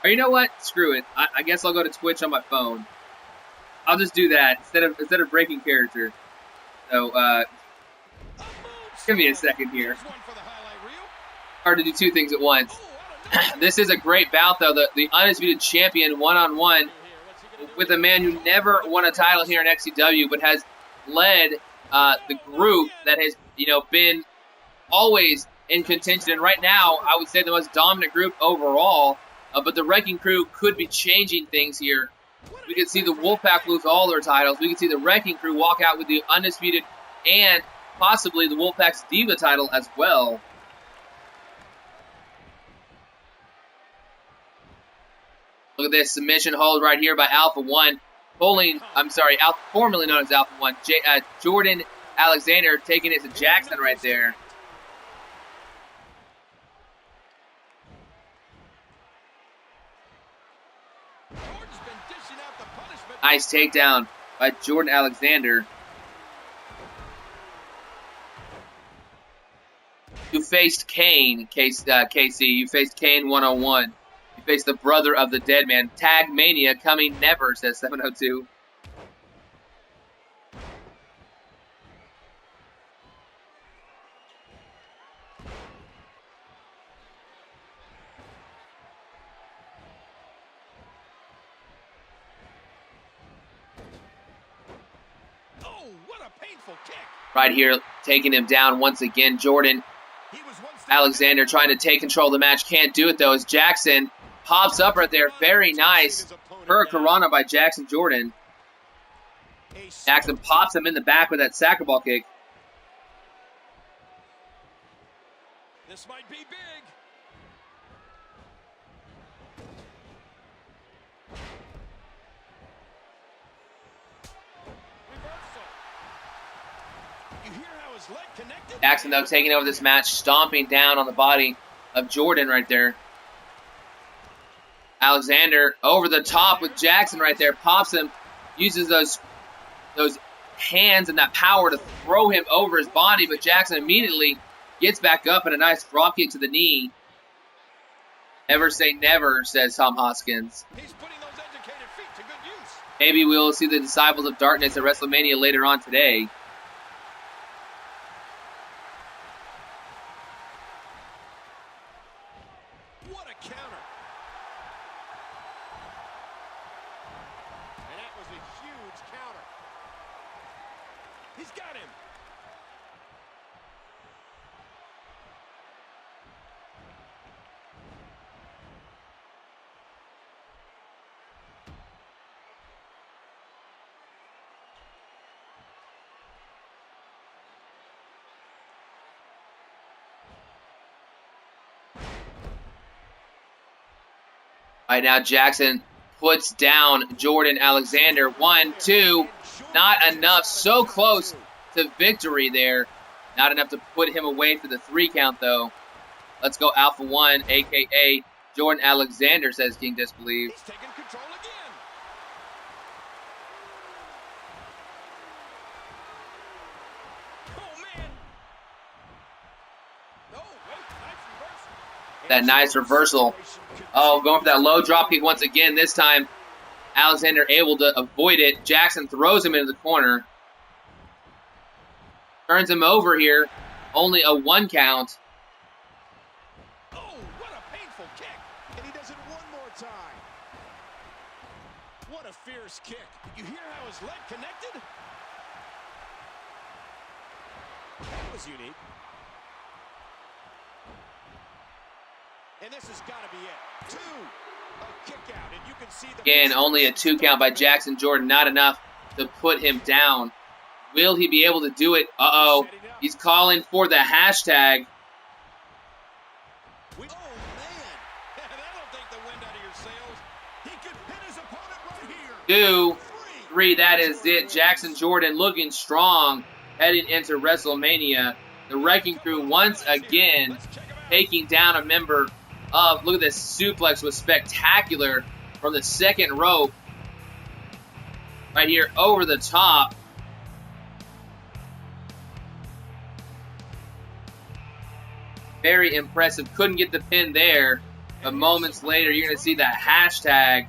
Or you know what? Screw it. I guess I'll go to Twitch on my phone. I'll just do that instead of breaking character. So, give me a second here. Hard to do two things at once. This is a great bout, though. The undisputed champion one-on-one with a man who never won a title here in XCW, but has led the group that has, been always in contention. And right now, I would say the most dominant group overall. But the Wrecking Crew could be changing things here. We could see the Wolfpack lose all their titles. We could see the Wrecking Crew walk out with the undisputed and possibly the Wolfpack's Diva title as well. Look at this submission hold right here by Alpha One, formerly known as Alpha One. Jordan Alexander taking it to Jackson right there. Nice takedown by Jordan Alexander. You faced Kane, KC. You faced Kane one-on-one. You faced the brother of the dead man. Tag Mania coming never, says 702. Right here, taking him down once again. Jordan Alexander trying to take control of the match. Can't do it, though, as Jackson pops up right there. Very nice. Hurricanrana by Jackson Jordan. Jackson pops him in the back with that sackleball kick. This might be big. Jackson, though, taking over this match, stomping down on the body of Jordan right there. Alexander over the top with Jackson right there. Pops him, uses those hands and that power to throw him over his body, but Jackson immediately gets back up and a nice drop kick to the knee. Never say never, says Tom Hoskins. He's putting those educated feet to good use. Maybe we'll see the Disciples of Darkness at WrestleMania later on today. Right now, Jackson puts down Jordan Alexander. 1, 2, not enough. So close to victory there. Not enough to put him away for the 3 count, though. Let's go Alpha 1, a.k.a. Jordan Alexander, says King Disbelieve. He's taking control again. Oh, man. Oh, wait, nice reversal. That nice reversal. Oh, going for that low drop kick once again. This time, Alexander able to avoid it. Jackson throws him into the corner. Turns him over here. Only a 1 count. Oh, what a painful kick. And he does it one more time. What a fierce kick. You hear how his leg connected? That was unique. And this has got to be it. 2. A kick out, and you can see the... Again, only a 2 count by Jackson Jordan. Not enough to put him down. Will he be able to do it? Uh-oh. He's calling for the hashtag. Oh, man. That'll take the wind out of your sails. He could pin his opponent right here. 2, 3, that is it. Jackson Jordan looking strong heading into WrestleMania. The Wrecking Crew once again taking down a member of, look at this suplex, was spectacular from the second rope. Right here over the top. Very impressive. Couldn't get the pin there. But moments later, you're going to see that hashtag.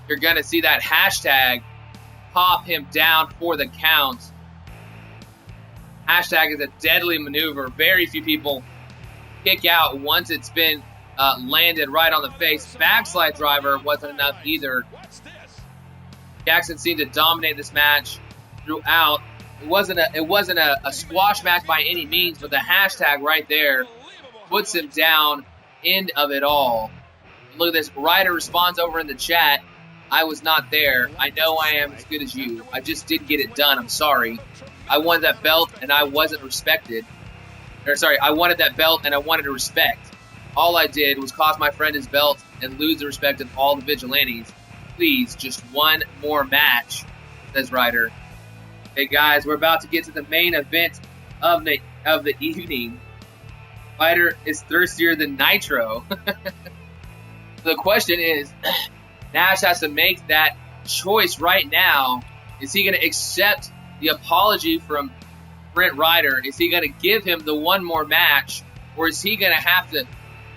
You're going to see that hashtag pop him down for the count. Hashtag is a deadly maneuver. Very few people kick out once it's been landed right on the face. Backslide driver wasn't enough either. Jackson seemed to dominate this match throughout. It wasn't a squash match by any means, but the hashtag right there puts him down. End of it all. And look at this. Ryder responds over in the chat. I was not there. I know I am as good as you. I just didn't get it done. I'm sorry. I wanted that belt and I wasn't respected. Or sorry, I wanted that belt and I wanted to respect. All I did was cost my friend his belt and lose the respect of all the vigilantes. Please, just one more match, says Ryder. Hey guys, we're about to get to the main event of the evening. Ryder is thirstier than Nitro. The question is, Nash has to make that choice right now. Is he going to accept the apology from Brent Ryder? Is he going to give him the one more match? Or is he going to have to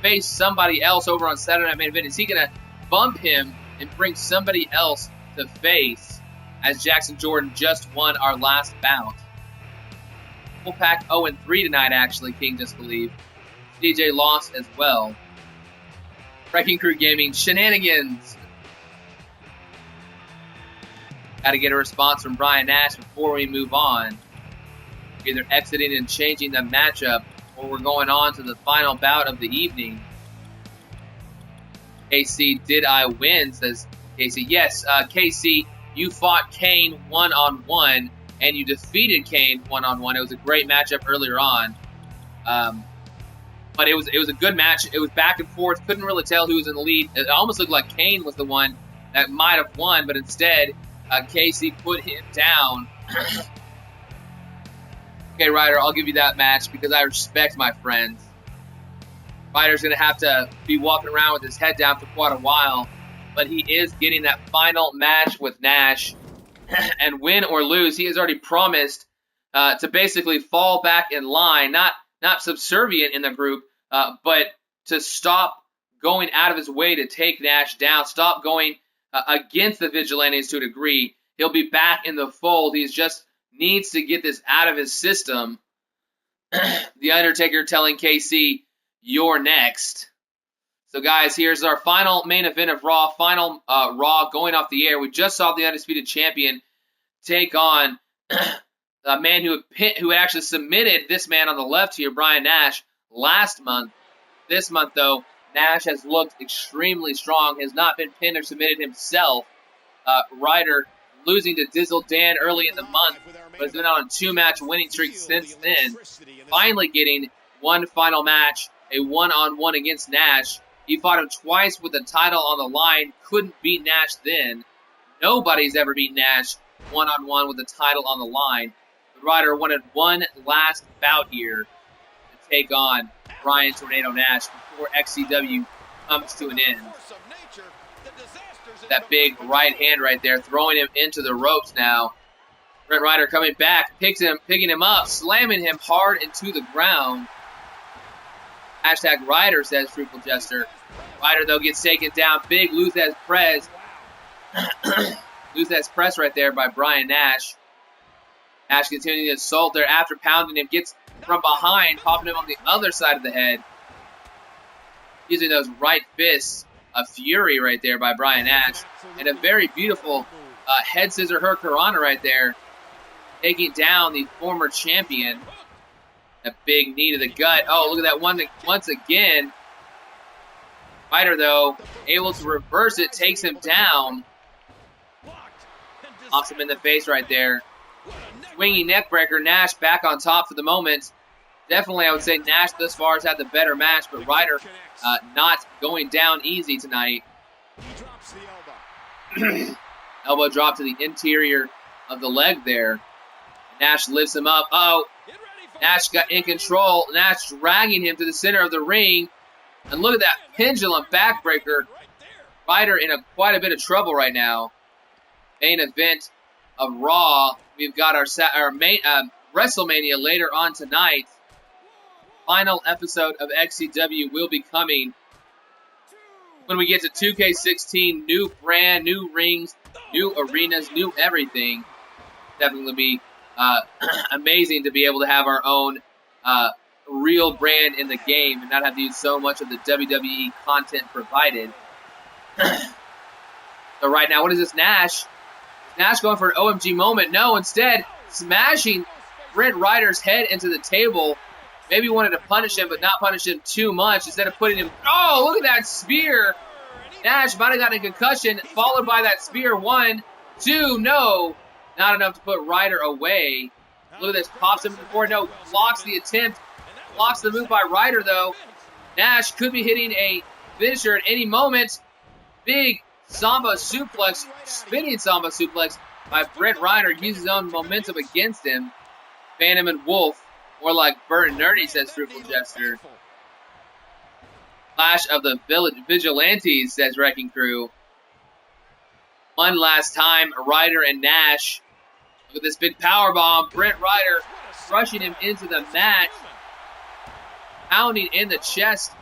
face somebody else over on Saturday Night Main Event? Is he going to bump him and bring somebody else to face, as Jackson Jordan just won our last bout? Wolfpack 0-3 tonight, actually, King Disbelieve. DJ lost as well. Wrecking Crew Gaming shenanigans. Got to get a response from Brian Nash before we move on. Either exiting and changing the matchup, or we're going on to the final bout of the evening. KC, did I win? Says KC. Yes, KC, you fought Kane one-on-one, and you defeated Kane one-on-one. It was a great matchup earlier on. But it was a good match. It was back and forth. Couldn't really tell who was in the lead. It almost looked like Kane was the one that might have won, but instead, Casey put him down. Okay, Ryder, I'll give you that match because I respect my friends. Ryder's going to have to be walking around with his head down for quite a while, but he is getting that final match with Nash. And win or lose, he has already promised to basically fall back in line, not subservient in the group, but to stop going out of his way to take Nash down, stop going against the Vigilantes to a degree. He'll be back in the fold. He just needs to get this out of his system. The Undertaker telling KC, you're next. So, guys, here's our final main event of Raw, final Raw going off the air. We just saw the Undisputed Champion take on a man who actually submitted this man on the left here, Brian Nash, last month. This month, though, Nash has looked extremely strong, has not been pinned or submitted himself. Ryder losing to Dizzle Dan early in the month, but has been on a 2-match winning streak since then. Finally getting one final match, a one-on-one against Nash. He fought him twice with the title on the line, couldn't beat Nash then. Nobody's ever beat Nash one-on-one with the title on the line. But Ryder wanted one last bout here to take on Brian Tornado Nash before XCW comes to an end. That big right hand right there, throwing him into the ropes now. Brent Ryder coming back, picking him up, slamming him hard into the ground. Hashtag Ryder, says Triple Jester. Ryder, though, gets taken down. Big Luthez press. Luthez press right there by Brian Nash. Nash continuing to assault there after pounding him. Gets from behind, popping him on the other side of the head. Using those right fists. A fury right there by Brian Nash. And a very beautiful head scissor hurricanrana right there. Taking down the former champion. A big knee to the gut. Oh, look at that one once again. Ryder, though, able to reverse it, takes him down. Pops him in the face right there. Swinging neckbreaker. Nash back on top for the moment. Definitely, I would say Nash thus far has had the better match, but Ryder not going down easy tonight. Elbow drop to the interior of the leg there. Nash lifts him up. Oh, Nash got in control. Nash dragging him to the center of the ring. And look at that pendulum backbreaker. Ryder in quite a bit of trouble right now. Main event of Raw. We've got our main WrestleMania later on tonight. Final episode of XCW will be coming when we get to 2K16. New brand, new rings, new arenas, new everything. Definitely will be amazing to be able to have our own real brand in the game and not have to use so much of the WWE content provided. So right now, what is this, Nash? Is Nash going for an OMG moment? No, instead, smashing Brent Ryder's head into the table. Maybe wanted to punish him, but not punish him too much. Instead of putting him... Oh, look at that spear. Nash might have gotten a concussion, followed by that spear. 1, 2, no. Not enough to put Ryder away. Look at this. Pops him before. No, blocks the attempt. Blocks the move by Ryder, though. Nash could be hitting a finisher at any moment. Big Samba suplex, spinning Samba suplex by Brent Ryder. Uses his own momentum against him. Phantom and Wolf. More like Bert and Nerdy, says Triple Jester. Clash of the Vigilantes, says Wrecking Crew. One last time, Ryder and Nash. Look at this big powerbomb. Brent Ryder crushing him into the mat. Pounding in the chest.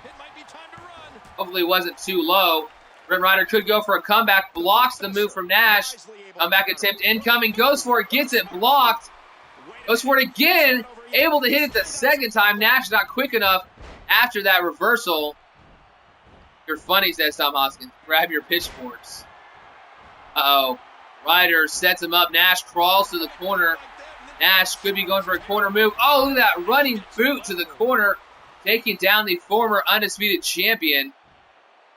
Hopefully it wasn't too low. Brent Ryder could go for a comeback. Blocks the move from Nash. Comeback attempt incoming. Goes for it. Gets it blocked. Goes for it again. Able to hit it the second time. Nash not quick enough after that reversal. You're funny, says Tom Hoskins. Grab your pitchforks. Uh-oh. Ryder sets him up. Nash crawls to the corner. Nash could be going for a corner move. Oh, look at that running boot to the corner. Taking down the former undisputed champion.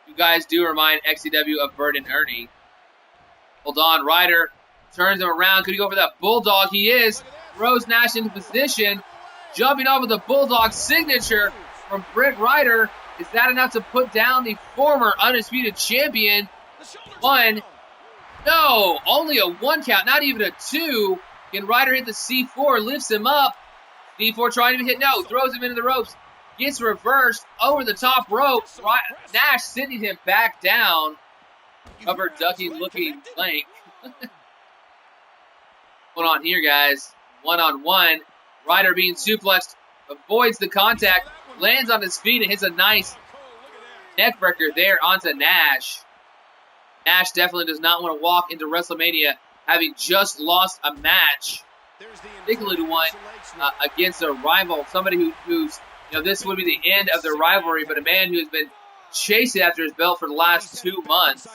You guys do remind XCW of Bert and Ernie. Hold on. Ryder turns him around. Could he go for that bulldog? He is. Throws Nash into position. Jumping off of the bulldog signature from Brent Ryder. Is that enough to put down the former undisputed champion? 1. No, only a 1 count, not even a 2. Can Ryder hit the C4, lifts him up. C4 trying to hit, no, throws him into the ropes. Gets reversed over the top rope. Nash sending him back down. Cover ducking looking blank. Going on here, guys. 1-on-1. Ryder being suplexed, avoids the contact, lands on his feet and hits a nice neckbreaker there onto Nash. Nash definitely does not want to walk into WrestleMania having just lost a match, particularly one against a rival, somebody who's, you know, this would be the end of their rivalry, but a man who has been chasing after his belt for the last 2 months.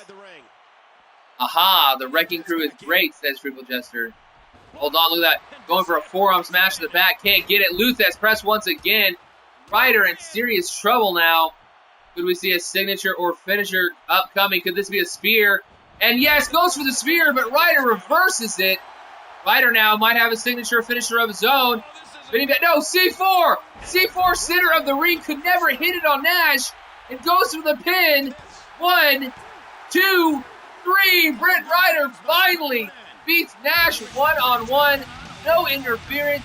Aha, the Wrecking Crew is great, says Triple Jester. Hold on, look at that. Going for a forearm smash to the back. Can't get it. Luthez press once again. Ryder in serious trouble now. Could we see a signature or finisher upcoming? Could this be a spear? And yes, goes for the spear, but Ryder reverses it. Ryder now might have a signature finisher of his own. No, C4! C4 center of the ring could never hit it on Nash. It goes for the pin. 1, 2, 3. Brent Ryder finally beats Nash 1-on-1. No interference.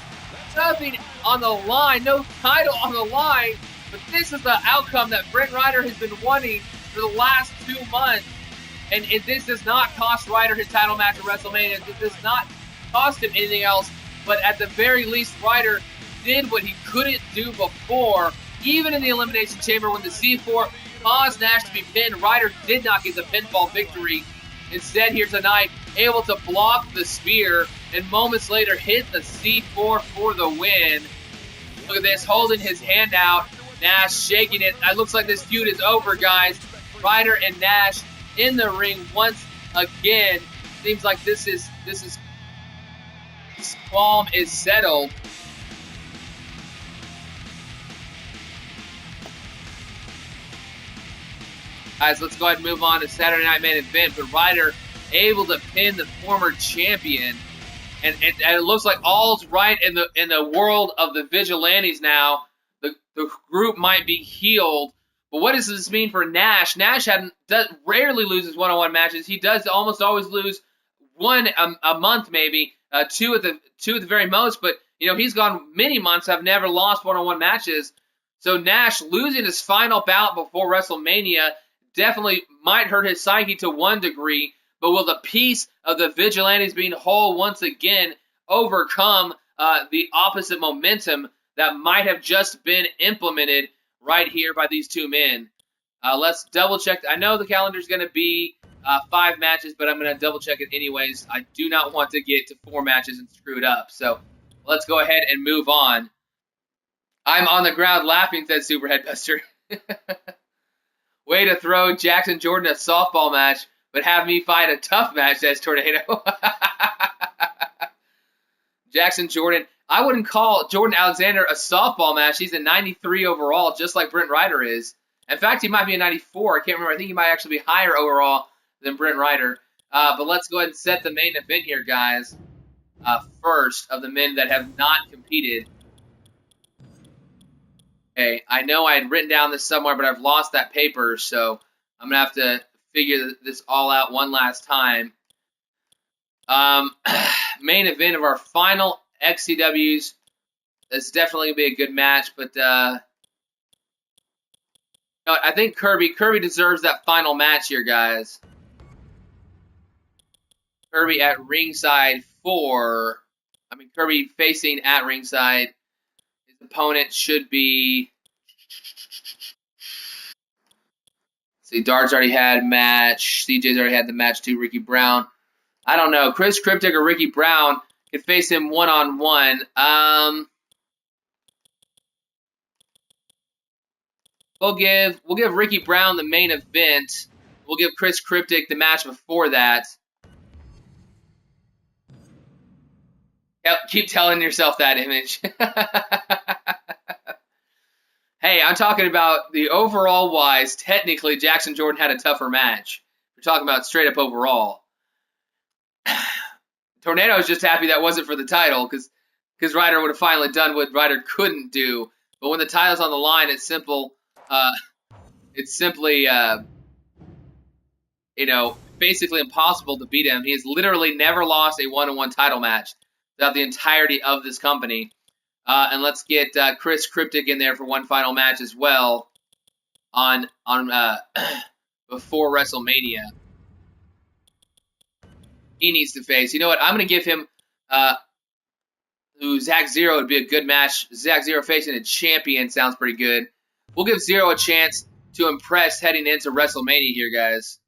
nothing on the line, no title on the line, but this is the outcome that Brent Ryder has been wanting for the last 2 months. And this does not cost Ryder his title match at WrestleMania. This does not cost him anything else. But at the very least, Ryder did what he couldn't do before. Even in the Elimination Chamber, when the C4 caused Nash to be pinned, Ryder did not get the pinfall victory. Instead, here tonight, able to block the spear, and moments later hit the C4 for the win. Look at this, holding his hand out. Nash shaking it. It looks like this feud is over, guys. Ryder and Nash in the ring once again. Seems like this qualm is settled. Guys, let's go ahead and move on to Saturday Night Main Event. But Ryder able to pin the former champion, and it looks like all's right in the world of the Vigilantes now. The group might be healed. But what does this mean for Nash? Nash rarely loses one-on-one matches. He does almost always lose one a month, maybe two at the very most. But he's gone many months. Have never lost one-on-one matches. So Nash losing his final bout before WrestleMania definitely might hurt his psyche to one degree. But will the piece of the Vigilantes being whole once again overcome the opposite momentum that might have just been implemented right here by these two men? Let's double check. I know the calendar is going to be 5 matches, but I'm going to double check it anyways. I do not want to get to 4 matches and screw it up. So let's go ahead and move on. I'm on the ground laughing, said Super Headbuster. Way to throw Jackson Jordan a softball match, but have me fight a tough match, says Tornado. Jackson Jordan. I wouldn't call Jordan Alexander a softball match. He's a 93 overall, just like Brent Ryder is. In fact, he might be a 94. I can't remember. I think he might actually be higher overall than Brent Ryder. But let's go ahead and set the main event here, guys. First of the men that have not competed. Okay, I know I had written down this somewhere, but I've lost that paper, so I'm going to have to figure this all out one last time. Main event of our final XCWs. It's definitely going to be a good match, but I think Kirby deserves that final match here, guys. Kirby at ringside Kirby facing at ringside. His opponent should be... See, Dart's already had a match. CJ's already had the match too, Ricky Brown. I don't know. Chris Cryptic or Ricky Brown could face him one-on-one. We'll give Ricky Brown the main event. We'll give Chris Cryptic the match before that. Keep telling yourself that, Image. Hey, I'm talking about the overall wise. Technically, Jackson Jordan had a tougher match. We're talking about straight up overall. Tornado is just happy that wasn't for the title because Ryder would have finally done what Ryder couldn't do. But when the title's on the line, it's simple. It's simply, basically impossible to beat him. He has literally never lost a one-on-one title match throughout the entirety of this company. And let's get Chris Cryptic in there for one final match as well on before WrestleMania. He needs to face. You know what? I'm going to give him Zack Zero would be a good match. Zack Zero facing a champion sounds pretty good. We'll give Zero a chance to impress heading into WrestleMania here, guys.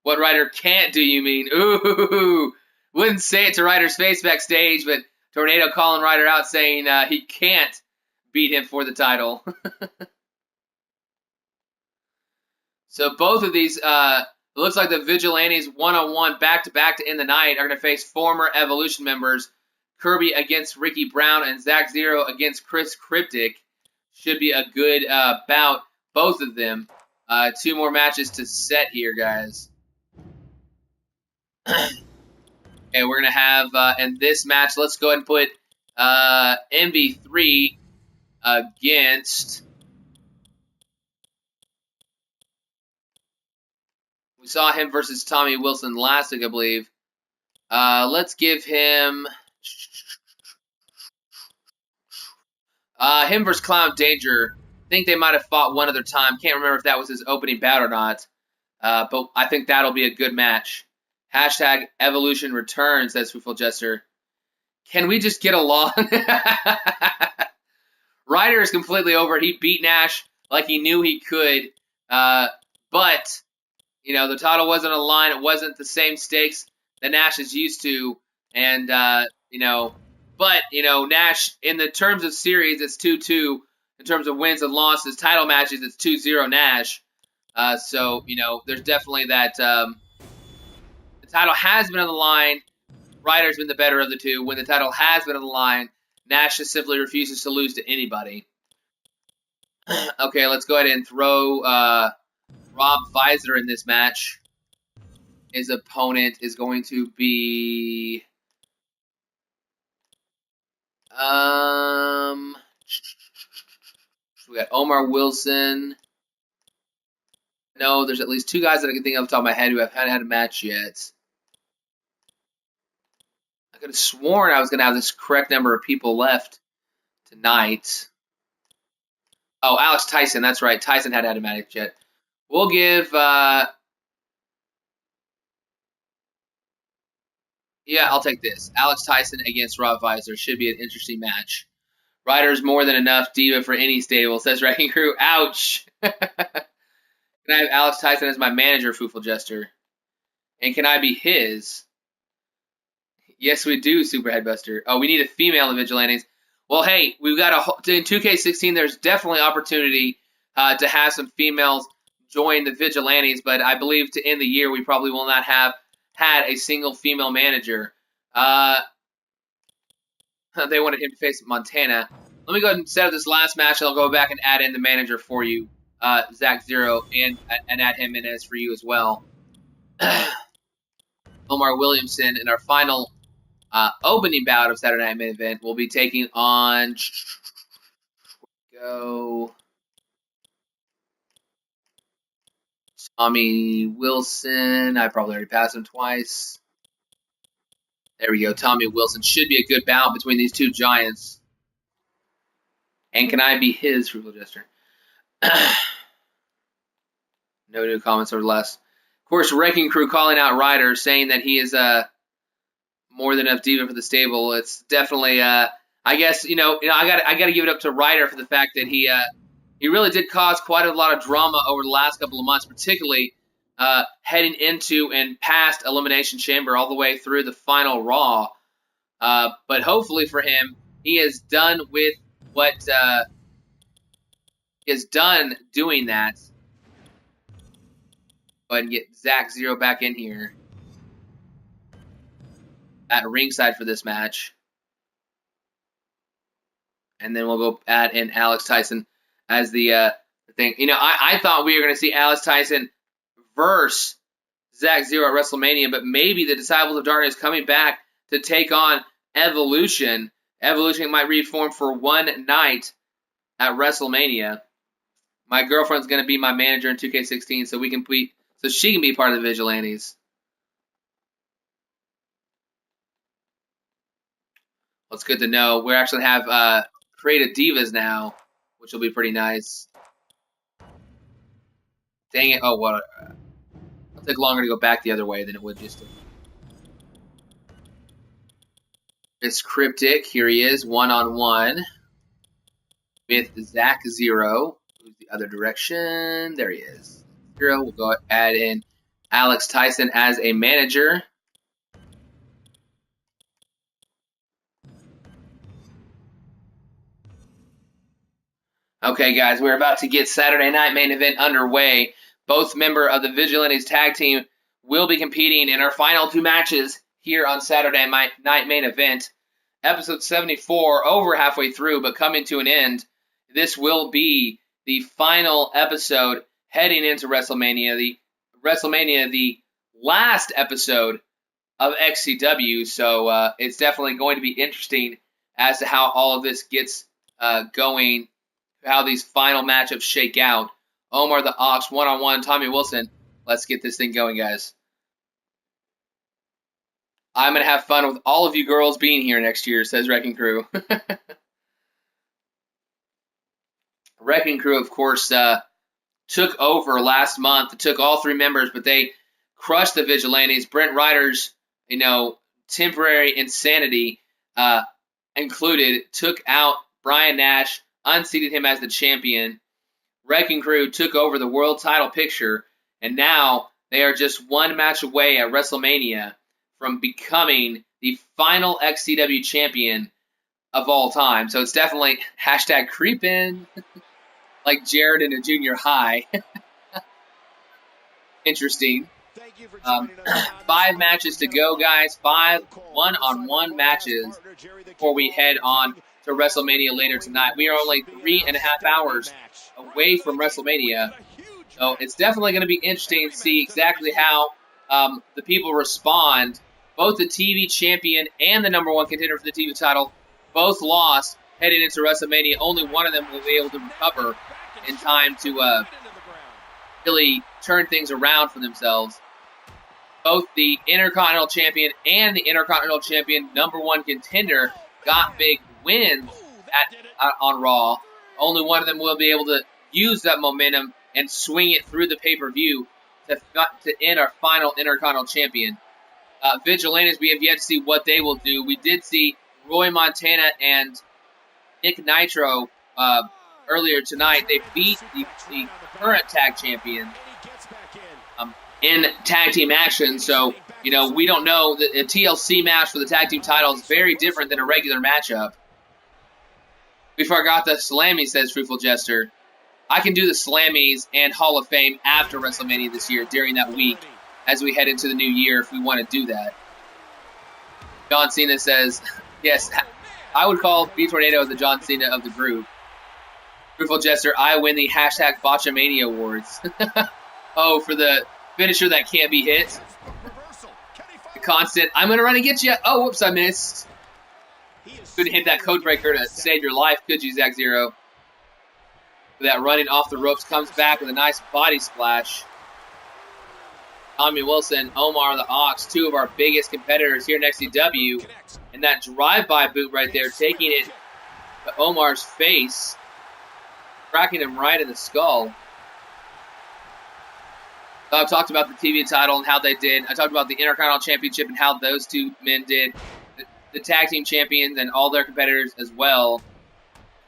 What Ryder can't do, you mean? Ooh, wouldn't say it to Ryder's face backstage, but Tornado calling Ryder out saying he can't beat him for the title. So both of these, it looks like the Vigilantes one-on-one back-to-back to end the night are going to face former Evolution members. Kirby against Ricky Brown and Zack Zero against Chris Cryptic. Should be a good bout, both of them. 2 more matches to set here, guys. Okay, we're going to have, in this match, let's go ahead and put MV3 against... We saw him versus Tommy Wilson last week, I believe. Let's give him... Him versus Clown Danger. I think they might have fought one other time. Can't remember if that was his opening bout or not. But I think that'll be a good match. Hashtag Evolution returns, says Fruitful Jester. Can we just get along? Ryder is completely over it. He beat Nash like he knew he could. But, you know, the title wasn't on the line. It wasn't the same stakes that Nash is used to. And, you know, but, you know, Nash, in the terms of series, it's 2-2. In terms of wins and losses, title matches, it's 2-0 Nash. So, you know, there's definitely that the title has been on the line. Ryder's been the better of the two. When the title has been on the line, Nash just simply refuses to lose to anybody. Okay, let's go ahead and throw Rob Visor in this match. His opponent is going to be we got Omar Wilson. No, there's at least two guys that I can think of off the top of my head who haven't had a match yet. I could have sworn I was going to have this correct number of people left tonight. Oh, Alex Tyson, that's right. Tyson hadn't had a match yet. We'll give yeah, I'll take this. Alex Tyson against Rob Visor should be an interesting match. Ryder's more than enough diva for any stable, says Wrecking Crew. Ouch! Can I have Alex Tyson as my manager, Foofle Jester? And can I be his? Yes, we do, Super Headbuster. Oh, we need a female in Vigilantes. Well, hey, we've got in 2K16, there's definitely opportunity to have some females join the Vigilantes, but I believe to end the year, we probably will not have had a single female manager. They wanted him to face Montana. Let me go ahead and set up this last match, and I'll go back and add in the manager for you, Zach Zero, and add him in as for you as well. Omar Williamson in our final opening bout of Saturday Night Main Event will be taking on. Go. Tommy Wilson. I probably already passed him twice. There we go. Tommy Wilson should be a good bout between these two giants. And can I be his Frugal Jester? No new comments or less. Of course, Wrecking Crew calling out Ryder, saying that he is more than enough diva for the stable. It's definitely, I guess, I gotta give it up to Ryder for the fact that he really did cause quite a lot of drama over the last couple of months, particularly heading into and past Elimination Chamber all the way through the final Raw. But hopefully for him, he is done with what he has done doing that. Go ahead and get Zach Zero back in here at ringside for this match. And then we'll go add in Alex Tyson as the thing. I thought we were going to see Alex Tyson versus Zach Zero at WrestleMania, but maybe the Disciples of Darkness coming back to take on Evolution. Evolution might reform for one night at WrestleMania. My girlfriend's going to be my manager in 2K16, so she can be part of the Vigilantes. Well, it's good to know. We actually have created divas now, which will be pretty nice. Dang it! Oh, what? It'll take longer to go back the other way than it would just to. It's Cryptic. Here he is, one-on-one with Zach Zero. Who's the other direction? There he is. Zero. We'll go add in Alex Tyson as a manager. Okay, guys, we're about to get Saturday Night Main Event underway. Both member of the Vigilantes tag team will be competing in our final two matches here on Saturday Night Main Event. Episode 74, over halfway through, but coming to an end. This will be the final episode heading into WrestleMania. The last episode of XCW, so it's definitely going to be interesting as to how all of this gets going, how these final matchups shake out. Omar the Ox, one-on-one, Tommy Wilson. Let's get this thing going, guys. I'm going to have fun with all of you girls being here next year, says Wrecking Crew. Wrecking Crew, of course, took over last month. It took all 3 members, but they crushed the Vigilantes. Brent Ryder's, temporary insanity included, took out Brian Nash, unseated him as the champion. Wrecking Crew took over the world title picture, and now they are just 1 match away at WrestleMania from becoming the final XCW champion of all time. So it's definitely hashtag creepin', like Jared in a junior high. Interesting. 5 matches to go, guys. 5 one-on-one matches before we head on to WrestleMania later tonight. We are only 3.5 hours away from WrestleMania, so it's definitely going to be interesting to see exactly how the people respond. Both the TV champion and the #1 contender for the TV title both lost heading into WrestleMania. Only one of them will be able to recover in time to really turn things around for themselves. Both the Intercontinental Champion and the Intercontinental Champion #1 contender got big wins on Raw. Only one of them will be able to use that momentum and swing it through the pay-per-view to end our final Intercontinental Champion. Vigilantes, we have yet to see what they will do. We did see Roy Montana and Nick Nitro earlier tonight. They beat the current tag champion in tag team action. So, we don't know. A TLC match for the tag team title is very different than a regular matchup. We forgot the Slammy, says Fruitful Jester. I can do the Slammies and Hall of Fame after WrestleMania this year during that week as we head into the new year if we want to do that. John Cena says, yes, I would call B Tornado the John Cena of the group. Fruitful Jester, I win the hashtag Botchamania Awards. Oh, for the finisher that can't be hit. The constant, I'm going to run and get you. Oh, whoops, I missed. Couldn't hit that code breaker to save your life, could you, Zach Zero? For that running off the ropes, comes back with a nice body splash. Tommy Wilson, Omar the Ox, 2 of our biggest competitors here in XCW. And that drive-by boot right there, taking it to Omar's face, cracking him right in the skull. I've talked about the TV title and how they did. I talked about the Intercontinental Championship and how those 2 men did. The tag team champions and all their competitors as well.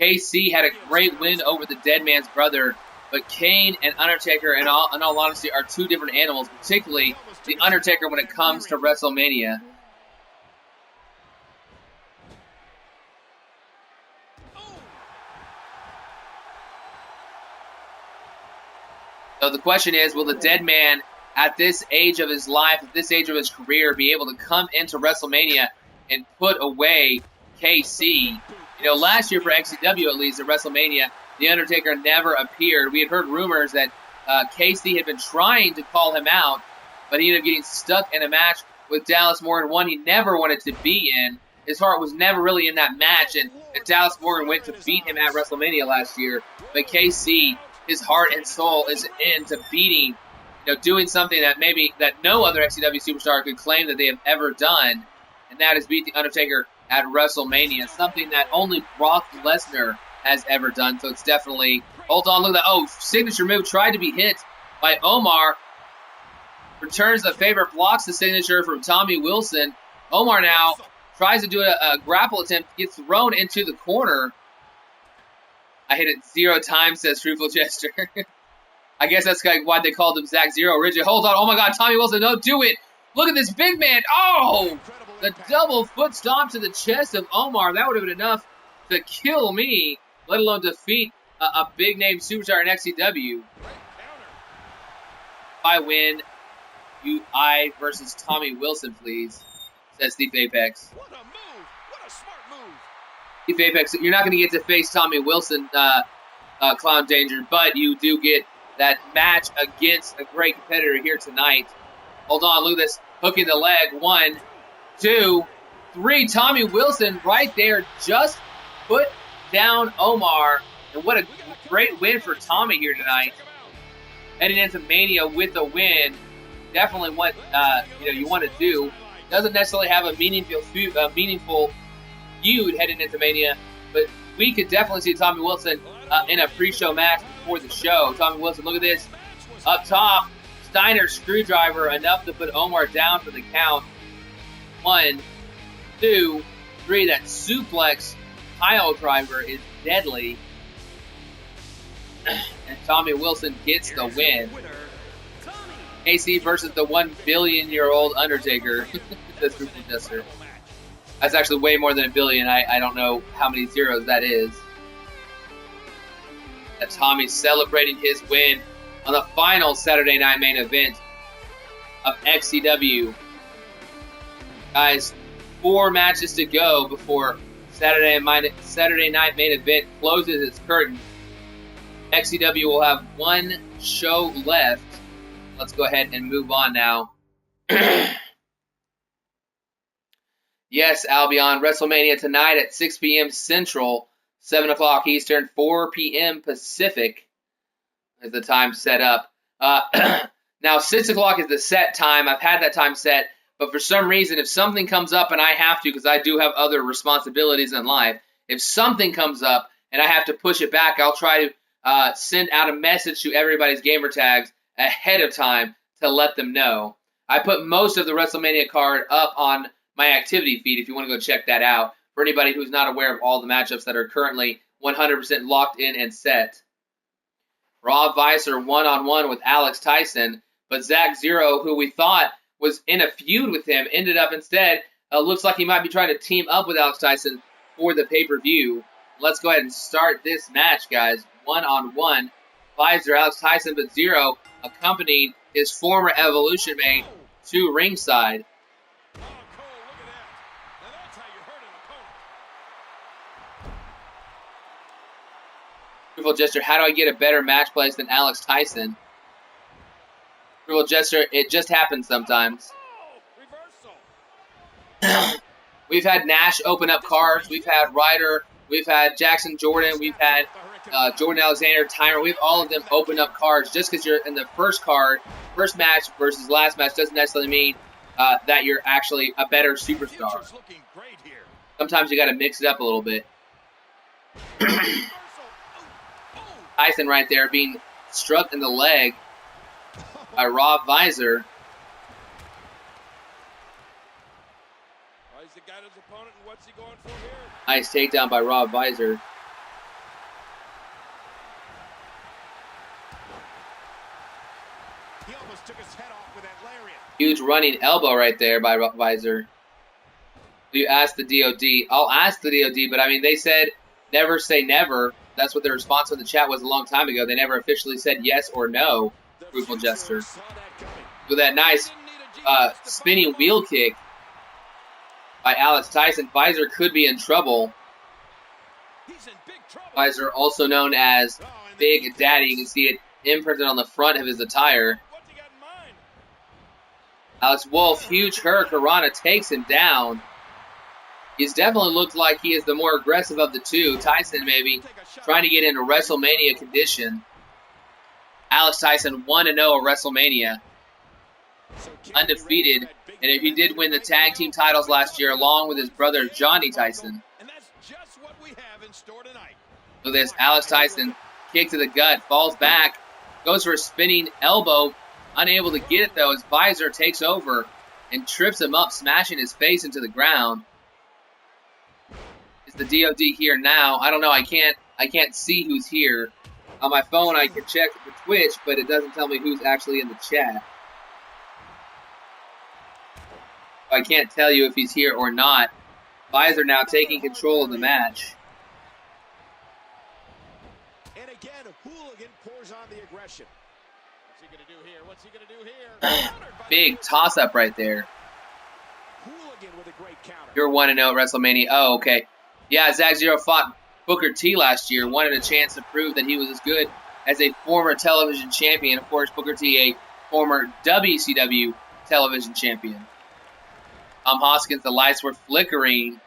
KC had a great win over the Dead Man's brother, but Kane and Undertaker, in all honesty, are 2 different animals, particularly the Undertaker when it comes to WrestleMania. So the question is, will the Dead Man, at this age of his life, at this age of his career, be able to come into WrestleMania and put away KC? Last year for XCW, at least, at WrestleMania, The Undertaker never appeared. We had heard rumors that KC had been trying to call him out, but he ended up getting stuck in a match with Dallas Morgan, one he never wanted to be in. His heart was never really in that match, and Dallas Morgan went to beat him at WrestleMania last year. But KC, his heart and soul is into beating, doing something that no other XCW superstar could claim that they have ever done, and that is beat The Undertaker at WrestleMania, something that only Brock Lesnar has ever done. So it's definitely, hold on, look at that. Oh, signature move, tried to be hit by Omar. Returns the favor, blocks the signature from Tommy Wilson. Omar now tries to do a grapple attempt, gets thrown into the corner. I hit it 0 times, says Fruitful Jester. I guess that's why they called him Zach Zero originally. Hold on, oh my God, Tommy Wilson, don't do it. Look at this big man. Oh, the double foot stomp to the chest of Omar. That would have been enough to kill me, let alone defeat a big-name superstar in XCW. If I win, I versus Tommy Wilson, please, says Steve Apex. What a move! What a smart move! Steve Apex, you're not going to get to face Tommy Wilson, Clown Danger, but you do get that match against a great competitor here tonight. Hold on, look at this. Hooking the leg. 1, 2, 3. Tommy Wilson right there just put down Omar. And what a great win for Tommy here tonight. Heading into Mania with a win. Definitely what you want to do. Doesn't necessarily have a meaningful feud heading into Mania, but we could definitely see Tommy Wilson in a pre-show match before the show. Tommy Wilson, look at this. Up top, Steiner screwdriver, enough to put Omar down for the count. 1, 2, 3. That suplex pile driver is deadly. And Tommy Wilson gets the win. AC versus the 1 billion-year-old Undertaker. That's Ruthless Adjuster. That's actually way more than a billion. I don't know how many zeros that is. And Tommy's celebrating his win on the final Saturday night main event of XCW. Guys, 4 matches to go before Saturday night main event closes its curtain. XCW will have 1 show left. Let's go ahead and move on now. Yes, Albion, WrestleMania tonight at 6 p.m. Central, 7 o'clock Eastern, 4 p.m. Pacific is the time set up. Now, 6 o'clock is the set time. I've had that time set, but for some reason, if something comes up, and I have to because I do have other responsibilities in life, if something comes up and I have to push it back, I'll try to send out a message to everybody's gamer tags ahead of time to let them know. I put most of the WrestleMania card up on my activity feed if you want to go check that out for anybody who's not aware of all the matchups that are currently 100% locked in and set. Rob Weiser one-on-one with Alex Tyson, but Zach Zero, who we thought was in a feud with him, ended up instead, looks like he might be trying to team up with Alex Tyson for the pay-per-view. Let's go ahead and start this match, guys. One-on-one. Weiser, Alex Tyson, but Zero accompanied his former Evolution mate to ringside. Triple Jester, how do I get a better match place than Alex Tyson? Triple Jester, it just happens sometimes. We've had Nash open up cards. We've had Ryder. We've had Jackson Jordan. We've had Jordan Alexander, Tyron. We've all of them open up cards. Just because you're in the first card, first match versus last match doesn't necessarily mean that you're actually a better superstar. Sometimes you got to mix it up a little bit. Tyson right there being struck in the leg by Rob Weiser. Nice takedown by Rob Weiser. He almost took his head off with that lariat. Huge running elbow right there by Weiser. You asked the DOD. I'll ask the DOD, but I mean, they said never say never. That's what the response in the chat was a long time ago. They never officially said yes or no, Brutal Jester. With that nice spinning wheel kick by Alex Tyson, Weiser could be in trouble. Weiser, also known as Big Daddy. You can see it imprinted on the front of his attire. Alex Wolf, huge Hurricanrana, takes him down. He's definitely looked like he is the more aggressive of the two. Tyson maybe trying to get into WrestleMania condition. Alex Tyson 1-0 at WrestleMania. Undefeated. And if he did win the tag team titles last year along with his brother Johnny Tyson. Look at this. Alex Tyson, kick to the gut, falls back, goes for a spinning elbow. Unable to get it though as Weiser takes over and trips him up, smashing his face into the ground. Is the DOD here now? I don't know. I can't see who's here. On my phone I can check the Twitch, but it doesn't tell me who's actually in the chat. I can't tell you if he's here or not. Weiser now taking control of the match. And again, Hooligan pours on the aggression. What's he gonna do here? What's he gonna do here? Big toss-up right there. Hooligan with a great counter. You're 1-0 at WrestleMania. Oh, okay. Yeah, Zach Zero fought Booker T last year. Wanted a chance to prove that he was as good as a former television champion. Of course, Booker T, a former WCW television champion. Hoskins, the lights were flickering.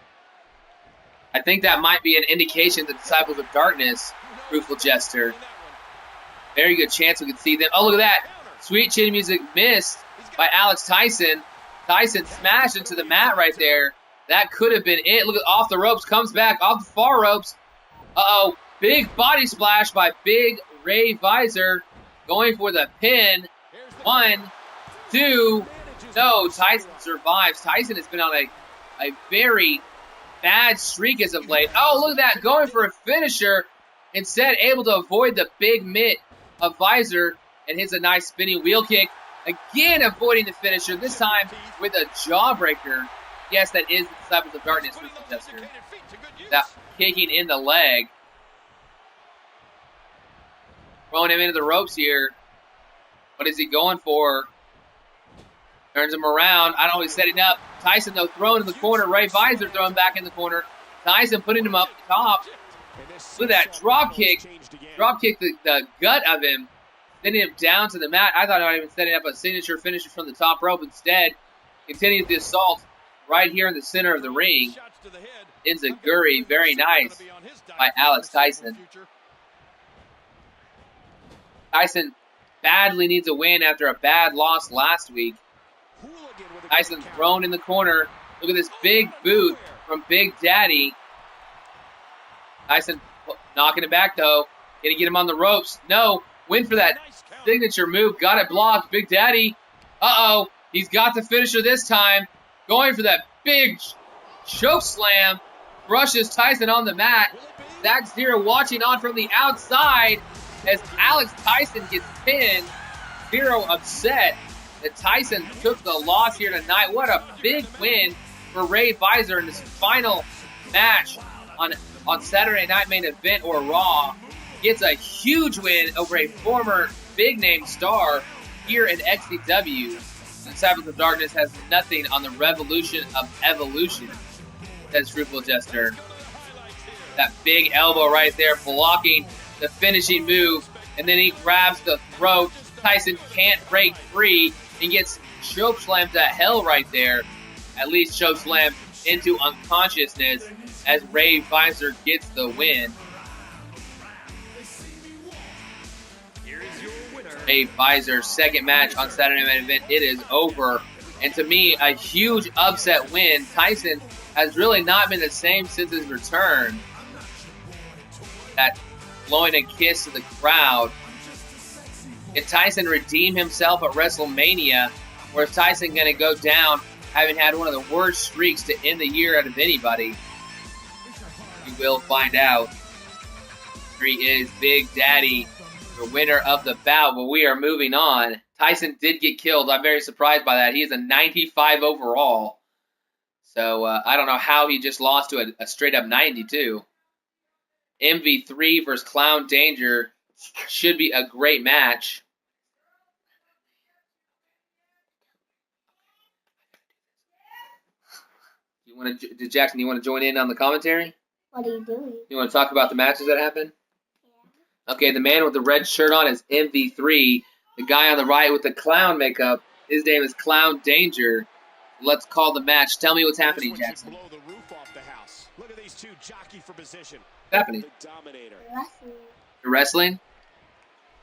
I think that might be an indication that Disciples of Darkness, Truthful Jester. Very good chance we could see them. Oh, look at that. Sweet chin music missed by Alex Tyson. Tyson smashed into the mat right there. That could have been it. Look at off the ropes, comes back off the far ropes. Uh-oh, big body splash by Big Ray Visor, going for the pin. 1, 2, no, Tyson survives. Tyson has been on a very bad streak as of late. Oh, look at that, going for a finisher. Instead, able to avoid the big mitt of Visor and hits a nice spinning wheel kick. Again, avoiding the finisher, this time with a jawbreaker. Yes, that is the Disciples of Darkness with the Jester. That kicking in the leg. Throwing him into the ropes here. What is he going for? Turns him around. I don't know if he's setting up. Tyson, though, thrown in the corner. Ray Visor throwing back in the corner. Tyson putting him up top. Look at that drop kick. Drop kick the gut of him. Sending him down to the mat. I thought I was even setting up a signature finisher from the top rope. Instead, continues the assault right here in the center of the ring. Enziguri, very nice by Alex Tyson. Tyson badly needs a win after a bad loss last week. Tyson thrown in the corner. Look at this big boot from Big Daddy. Tyson knocking it back, though. Gonna get him on the ropes. No. Went for that signature move. Got it blocked. Big Daddy. Uh-oh. He's got the finisher this time. Going for that big choke slam. Brushes Tyson on the mat. Zack Zero watching on from the outside as Alex Tyson gets pinned. Zero upset that Tyson took the loss here tonight. What a big win for Ray Visor in his final match on Saturday Night Main Event or Raw. Gets a huge win over a former big-name star here in XCW. The Disciples of Darkness has nothing on the revolution of evolution, says Fruitful Jester. That big elbow right there blocking the finishing move, and then he grabs the throat. Tyson can't break free and gets chokeslammed to hell right there. At least chokeslammed into unconsciousness as Ray Visor gets the win. Ray Visor's second match on Saturday Night Event. It is over. And to me, a huge upset win. Tyson has really not been the same since his return. That blowing a kiss to the crowd. Can Tyson redeem himself at WrestleMania? Or is Tyson going to go down having had one of the worst streaks to end the year out of anybody? We will find out. Here he is, Big Daddy, the winner of the bout. But we are moving on. Tyson did get killed. I'm very surprised by that. He is a 95 overall. So I don't know how he just lost to a straight-up 92. MV3 versus Clown Danger should be a great match. Jackson, you want to join in on the commentary? What are you doing? You want to talk about the matches that happened? Yeah. Okay, the man with the red shirt on is MV3. The guy on the right with the clown makeup, his name is Clown Danger. Let's call the match. Tell me what's happening, Jackson. Blow the roof off the house. Look at these two jockey for position. What's happening? The Dominator. You're wrestling?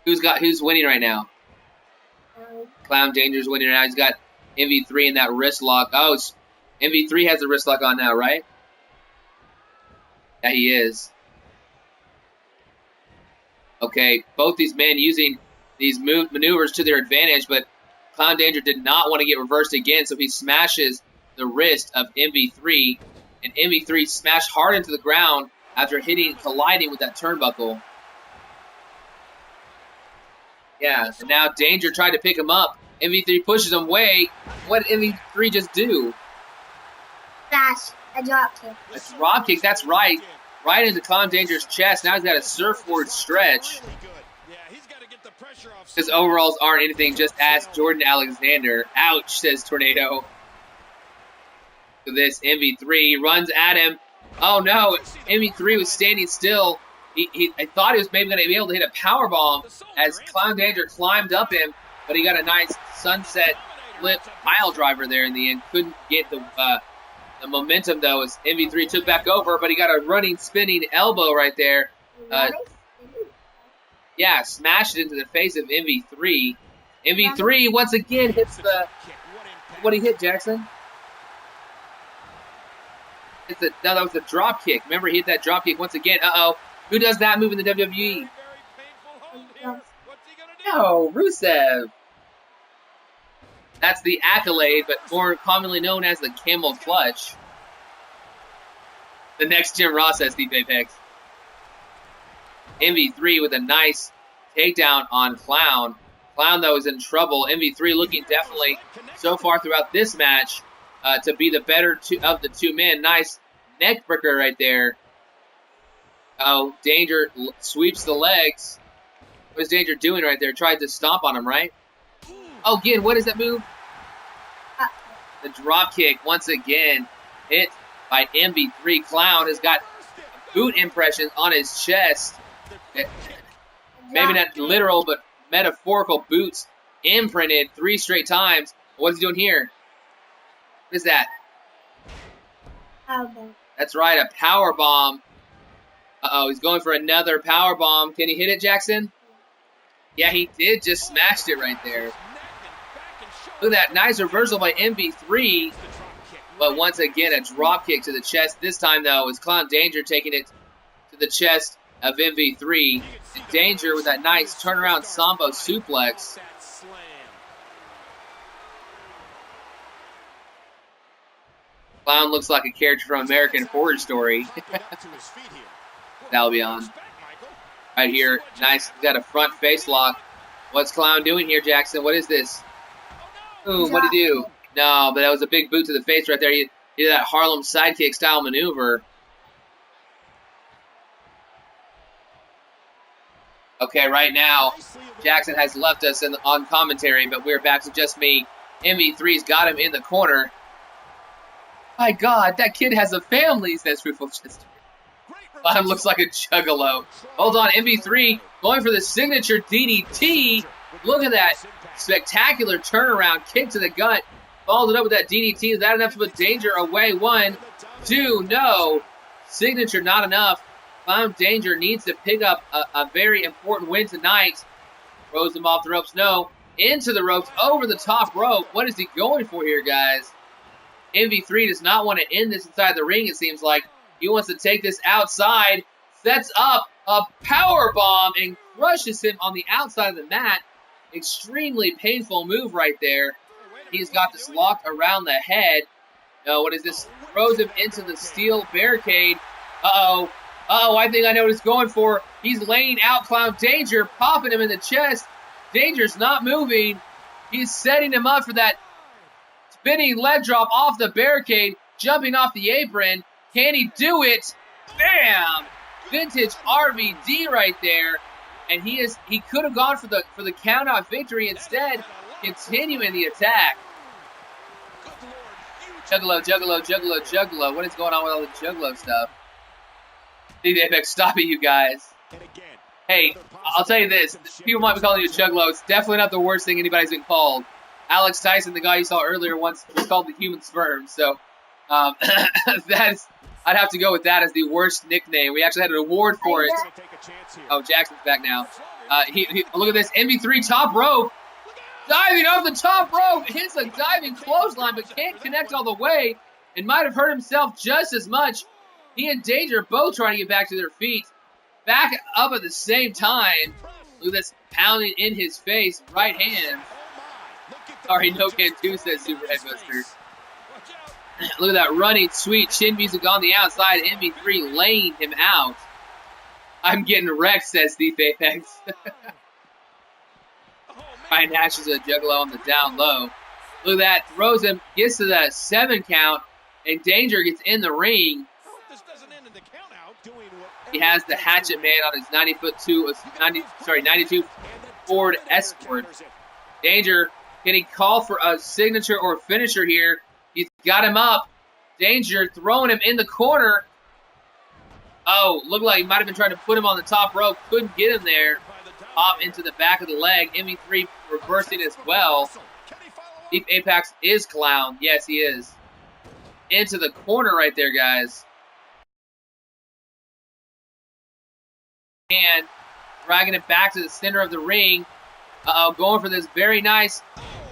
Who's winning right now? Clown Danger's winning right now. He's got MV3 in that wrist lock. Oh, MV3 has the wrist lock on now, right? Yeah, he is. Okay, both these men using these maneuvers to their advantage, but Clown Danger did not want to get reversed again, so he smashes the wrist of MV3, and MV3 smashed hard into the ground after colliding with that turnbuckle. Yeah, and now Danger tried to pick him up. MV3 pushes him away. What did MV3 just do? A drop kick. A drop kick, that's right. Right into Clown Danger's chest. Now he's got a surfboard stretch. His overalls aren't anything, just ask Jordan Alexander. Ouch, says Tornado. So this MV3 runs at him. Oh no, MV3 was standing still. I thought he was maybe going to be able to hit a powerbomb as Clown Danger climbed up him, but he got a nice sunset flip pile driver there in the end. Couldn't get the momentum though as MV3 took back over, but he got a running, spinning elbow right there. Yeah, smashed it into the face of MV3. MV3 once again hits the... What did he hit, Jackson? No, that was the drop kick. Remember, he hit that drop kick once again. Uh-oh. Who does that move in the WWE? What's he gonna do? No, Rusev. That's the Accolade, but more commonly known as the Camel Clutch. The next Jim Ross has Steve Apex. MV3 with a nice takedown on Clown. Clown, though, is in trouble. MV3 looking definitely, so far throughout this match, to be the better of the two men. Nice neck breaker right there. Oh, Danger sweeps the legs. What is Danger doing right there? Tried to stomp on him, right? Oh, again, what is that move? The drop kick, once again, hit by MV3. Clown has got boot impressions on his chest. Maybe not literal, but metaphorical boots imprinted 3 straight times. What's he doing here? What is that? Powerbomb. That's right, a power bomb. Uh-oh, he's going for another power bomb. Can he hit it, Jackson? Yeah, he did. Just smashed it right there. Look at that. Nice reversal by MV3. But once again, a drop kick to the chest. This time, though, is Clown Danger taking it to the chest of MV3. And Danger with that nice turnaround Sambo suplex. Clown looks like a character from American Horror Story. That'll be on. Right here. Nice. He's got a front face lock. What's Clown doing here, Jackson? What is this? Ooh, what'd he do? No, but that was a big boot to the face right there. He did that Harlem sidekick style maneuver. Okay, right now, Jackson has left us on commentary, but we're back to just me. MV3's got him in the corner. My God, that kid has a family, says Fruitful Chester. Clown looks like a juggalo. Hold on, MV3 going for the signature DDT. Look at that spectacular turnaround kick to the gut. Followed it up with that DDT. Is that enough to put Danger away? 1, 2, no. Signature not enough. Clown Danger needs to pick up a very important win tonight. Throws him off the ropes. No. Into the ropes. Over the top rope. What is he going for here, guys? MV3 does not want to end this inside the ring, it seems like. He wants to take this outside. Sets up a power bomb and crushes him on the outside of the mat. Extremely painful move right there. He's got this locked around the head. No, what is this? Throws him into the steel barricade. Uh-oh. Uh-oh, I think I know what he's going for. He's laying out Clown Danger, popping him in the chest. Danger's not moving. He's setting him up for that spinning leg drop off the barricade, jumping off the apron. Can he do it? Bam! Vintage RVD right there. And he could have gone for the count out victory, instead continuing the attack. Juggalo, juggalo, juggalo, juggalo. What is going on with all the juggalo stuff? Steve Apex, stop it, you guys. Hey, I'll tell you this. People might be calling you a juggalo. It's definitely not the worst thing anybody's been called. Alex Tyson, the guy you saw earlier, once was called the human sperm. So I'd have to go with that as the worst nickname. We actually had an award for it. Oh, Jackson's back now. Look at this. MV3 top rope. Diving off the top rope. Hits a diving clothesline, but can't connect all the way. And might have hurt himself just as much. He and Danger both trying to get back to their feet. Back up at the same time. Look at this pounding in his face. Right hand. Sorry, no can do, says Super Headbuster. Look at that running sweet chin music on the outside. MV3 laying him out. I'm getting wrecked, says Steve Apex. Ryan Nash is a juggalo on the down low. Look at that. Throws him. Gets to the 7 count. And Danger gets in the ring. He has the Hatchet Man on his 92 Ford Escort. Danger, can he call for a signature or finisher here? He's got him up. Danger throwing him in the corner. Oh, looked like he might have been trying to put him on the top rope. Couldn't get him there. Pop into the back of the leg. MV3 reversing as well. Steve Apex is Clown. Yes, he is. Into the corner right there, guys. And dragging it back to the center of the ring. Uh-oh, going for this very nice,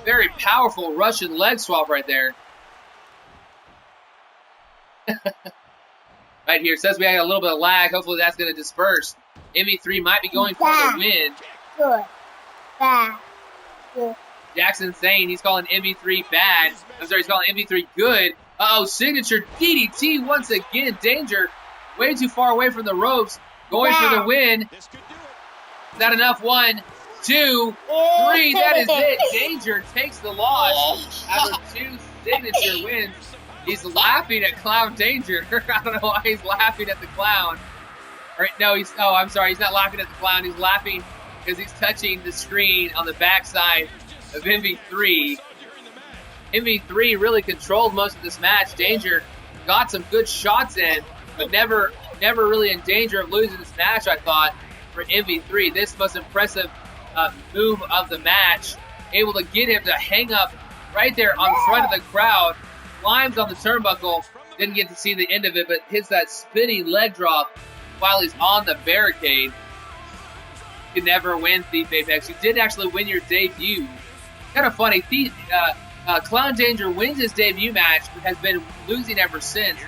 very powerful Russian leg swap right there. right here. Says we had a little bit of lag. Hopefully that's going to disperse. MV3 might be going for the win. Good. Bad. Good. Jackson's saying he's calling MV3 bad. I'm sorry, he's calling MV3 good. Uh-oh, signature DDT once again. Danger way too far away from the ropes. Going for the win. This could do it. Is that enough? 1, 2, 3. That is it. Danger takes the loss after 2 signature wins. He's laughing at Clown Danger. I don't know why he's laughing at the clown. Or, no, I'm sorry. He's not laughing at the clown. He's laughing because he's touching the screen on the backside of MV3. MV3 really controlled most of this match. Danger got some good shots in, but never really in danger of losing this match, I thought, for MV3. This most impressive move of the match, able to get him to hang up right there on front of the crowd, climbs on the turnbuckle, didn't get to see the end of it, but hits that spinning leg drop while he's on the barricade. You can never win, Thief Apex. You did actually win your debut. Kind of funny. Clown Danger wins his debut match, but has been losing ever since.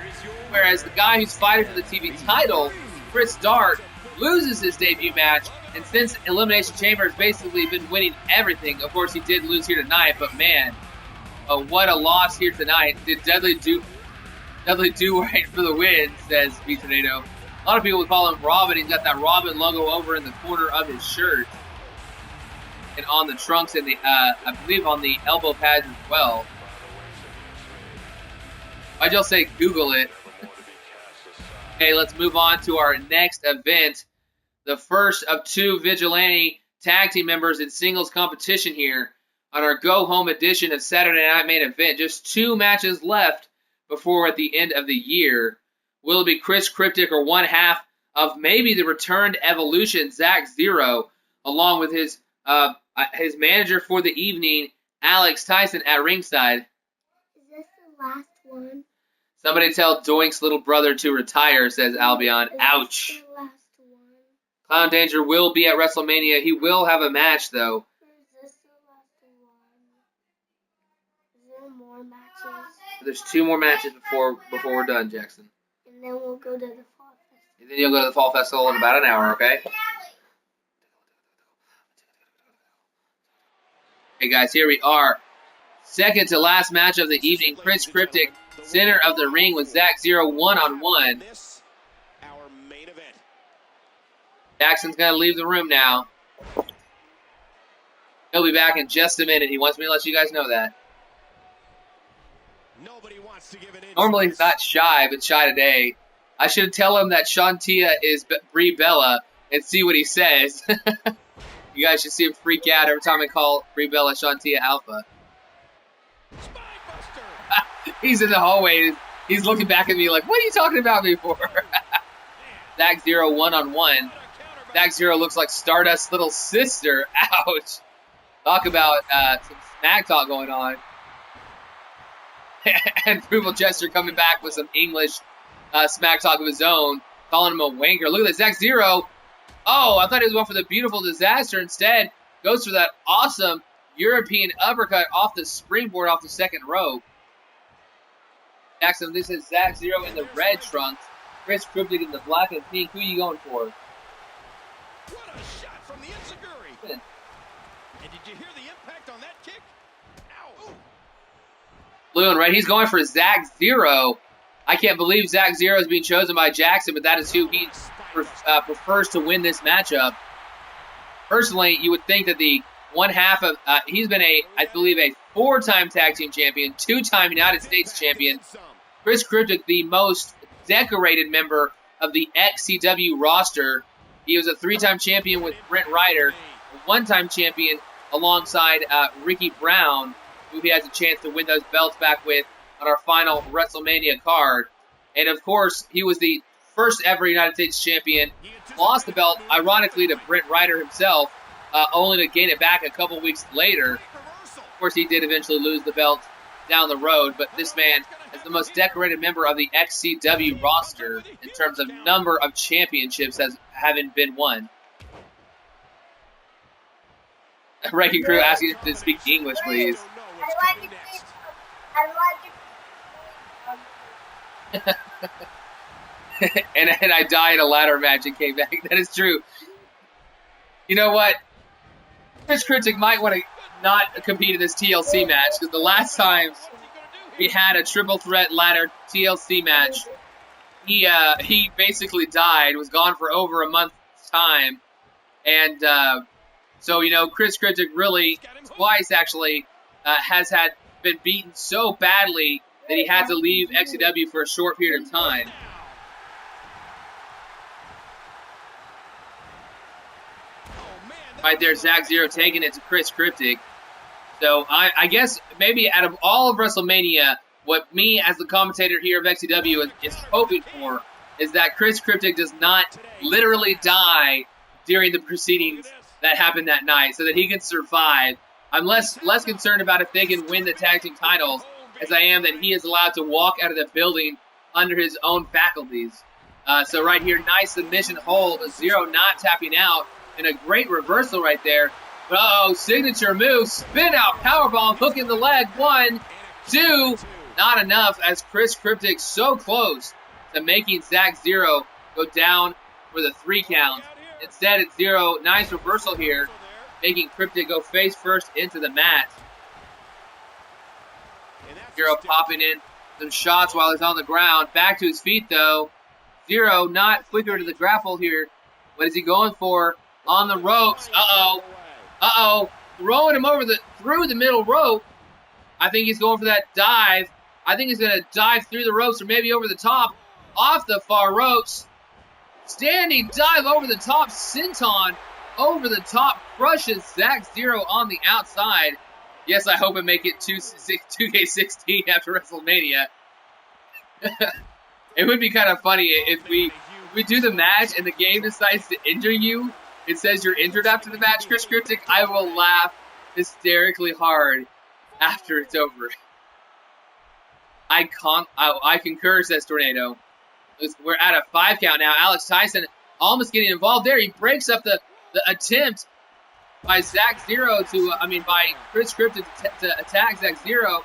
Whereas the guy who's fighting for the TV title, Chris Dart, loses his debut match, and since Elimination Chamber has basically been winning everything. Of course, he did lose here tonight, but man, what a loss here tonight. Did Dudley do right for the win, says B Tornado. A lot of people would call him Robin. He's got that Robin logo over in the corner of his shirt. And on the trunks and the, I believe on the elbow pads as well. Why'd y'all say Google it? Okay, let's move on to our next event. The first of 2 Vigilante tag team members in singles competition here on our Go Home edition of Saturday Night Main Event. Just 2 matches left before we're at the end of the year. Will it be Chris Cryptic or one half of maybe the returned Evolution, Zach Zero, along with his manager for the evening, Alex Tyson, at ringside? Is this the last one? Somebody tell Doink's little brother to retire, says Albion. Ouch. Is this the last one? Clown Danger will be at WrestleMania. He will have a match, though. Or is this the last one? Is there more matches? There's 2 more matches before we're done, Jackson. And then we'll go to the Fall Festival. And then you'll go to the Fall Festival in about an hour, okay? Hey guys, here we are. Second to last match of the evening. Chris Cryptic, center of the ring with Zach Zero, one-on-one. Our main event. Jackson's going to leave the room now. He'll be back in just a minute. He wants me to let you guys know that. Nobody wants to give an inch. Normally he's not shy, but shy today. I should tell him that Shantia is Brie Bella and see what he says. You guys should see him freak out every time I call Brie Bella Shantia Alpha. He's in the hallway. He's looking back at me like, what are you talking about me for? Zach Zero one-on-one. Zach Zero looks like Stardust's little sister. Ouch. Talk about some smack talk going on. And Approval Jester coming back with some English smack talk of his own, calling him a wanker. Look at that, Zach Zero. Oh, I thought he was going for the beautiful disaster. Instead, goes for that awesome European uppercut off the springboard off the second rope. Jackson, this is Zach Zero in the red trunks. Chris Cryptic in the black and pink. Who are you going for? What a shot from the Enziguri. And did you hear the impact on that kick? Ow. Loon, right? He's going for Zach Zero. I can't believe Zach Zero is being chosen by Jackson, but that is who he prefers to win this matchup. Personally, you would think that the one half of he's been I believe a 4-time tag team champion, 2-time United States champion. Chris Cryptic, the most decorated member of the XCW roster. He was a 3-time champion with Brent Ryder, a 1-time champion alongside Ricky Brown, who he has a chance to win those belts back with on our final WrestleMania card. And of course, he was the first ever United States champion. Lost the belt, ironically, to Brent Ryder himself, only to gain it back a couple weeks later. Of course, he did eventually lose the belt down the road, but this man is the most decorated member of the XCW roster in terms of number of championships as having been won. Wrecking Crew asking you to speak English, please. and I died in a ladder match and came back. That is true. You know what? Chris Cryptic might want to not compete in this TLC match, because the last time we had a triple threat ladder TLC match, he basically died, was gone for over a month's time, and so, you know, Chris Cryptic really, twice actually, has been beaten so badly that he had to leave XCW for a short period of time. Right there, Zach Zero taking it to Chris Cryptic. So I guess maybe out of all of WrestleMania, what me as the commentator here of XCW is hoping for is that Chris Cryptic does not literally die during the proceedings that happened that night, so that he can survive. I'm less concerned about if they can win the tag team titles as I am that he is allowed to walk out of the building under his own faculties. So right here, nice submission hold. Zero not tapping out, and a great reversal right there. But signature move, spin out, powerbomb, hook in the leg. 1, 2, not enough as Chris Cryptic so close to making Zach Zero go down for the 3 count. Instead, it's Zero. Nice reversal here, making Cryptic go face first into the mat. Zero popping in some shots while he's on the ground. Back to his feet, though. Zero not quicker to the grapple here. What is he going for? On the ropes. Throwing him through the middle rope. I think he's going for that dive. I think he's going to dive through the ropes or maybe over the top. Off the far ropes. Standing dive over the top. Senton over the top. Crushes Zach Zero on the outside. Yes, I hope it make it 2K16 after WrestleMania. It would be kind of funny if we do the match and the game decides to injure you. It says you're injured after the match, Chris Cryptic. I will laugh hysterically hard after it's over. I concur, says Tornado. We're at a 5 count now. Alex Tyson almost getting involved there. He breaks up the attempt by by Chris Cryptic to attack Zach Zero.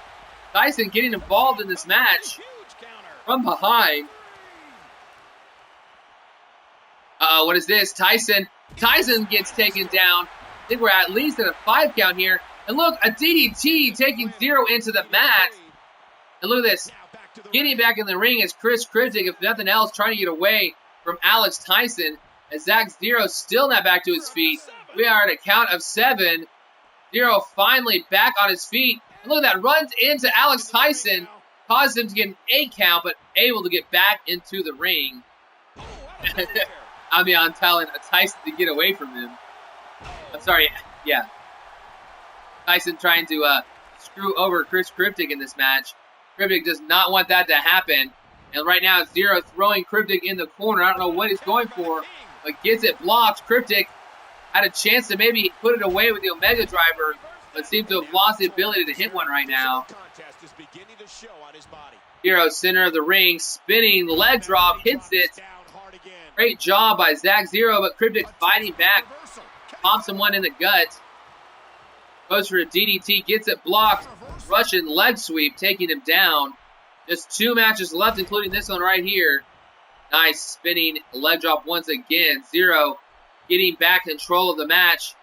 Tyson getting involved in this match from behind. What is this? Tyson gets taken down. I think we're at least at a 5 count here. And look, a DDT taking Zero into the mat. And look at this. Getting back in the ring is Chris Cryptic, if nothing else, trying to get away from Alex Tyson. As Zach Zero still not back to his feet. We are at a count of 7. Zero finally back on his feet. And look at that. Runs into Alex Tyson. Causes him to get an 8 count, but able to get back into the ring. I'm telling Tyson to get away from him. I'm sorry. Yeah. Tyson trying to screw over Chris Cryptic in this match. Cryptic does not want that to happen. And right now, Zero throwing Cryptic in the corner. I don't know what he's going for, but gets it blocked. Cryptic had a chance to maybe put it away with the Omega Driver, but seems to have lost the ability to hit one right now. Zero, center of the ring, spinning leg drop, hits it. Great job by Zach Zero, but Cryptic fighting back. Pops him one in the gut. Goes for a DDT, gets it blocked. Russian leg sweep, taking him down. Just 2 matches left, including this one right here. Nice spinning leg drop once again. Zero getting back control of the match.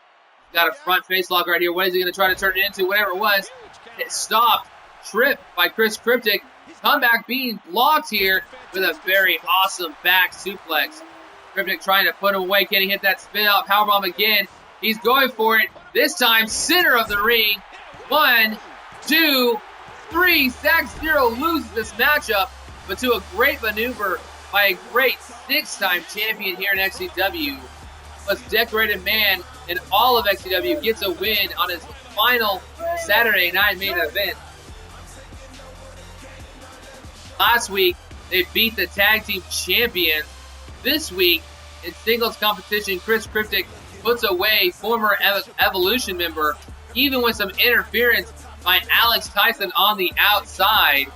Got a front face lock right here. What is he going to try to turn it into? Whatever it was. It stopped. Tripped by Chris Cryptic. Comeback being blocked here with a very awesome back suplex. Cryptic trying to put him away. Can he hit that spin out? Powerbomb again. He's going for it. This time, center of the ring. 1, 2, 3. Zach Zero loses this matchup, but to a great maneuver by a great 6-time champion here in XCW. Most decorated man in all of XCW gets a win on his final Saturday night main event. Last week, they beat the tag team champions. This week, in singles competition, Chris Cryptic puts away former Evolution member, even with some interference by Alex Tyson on the outside.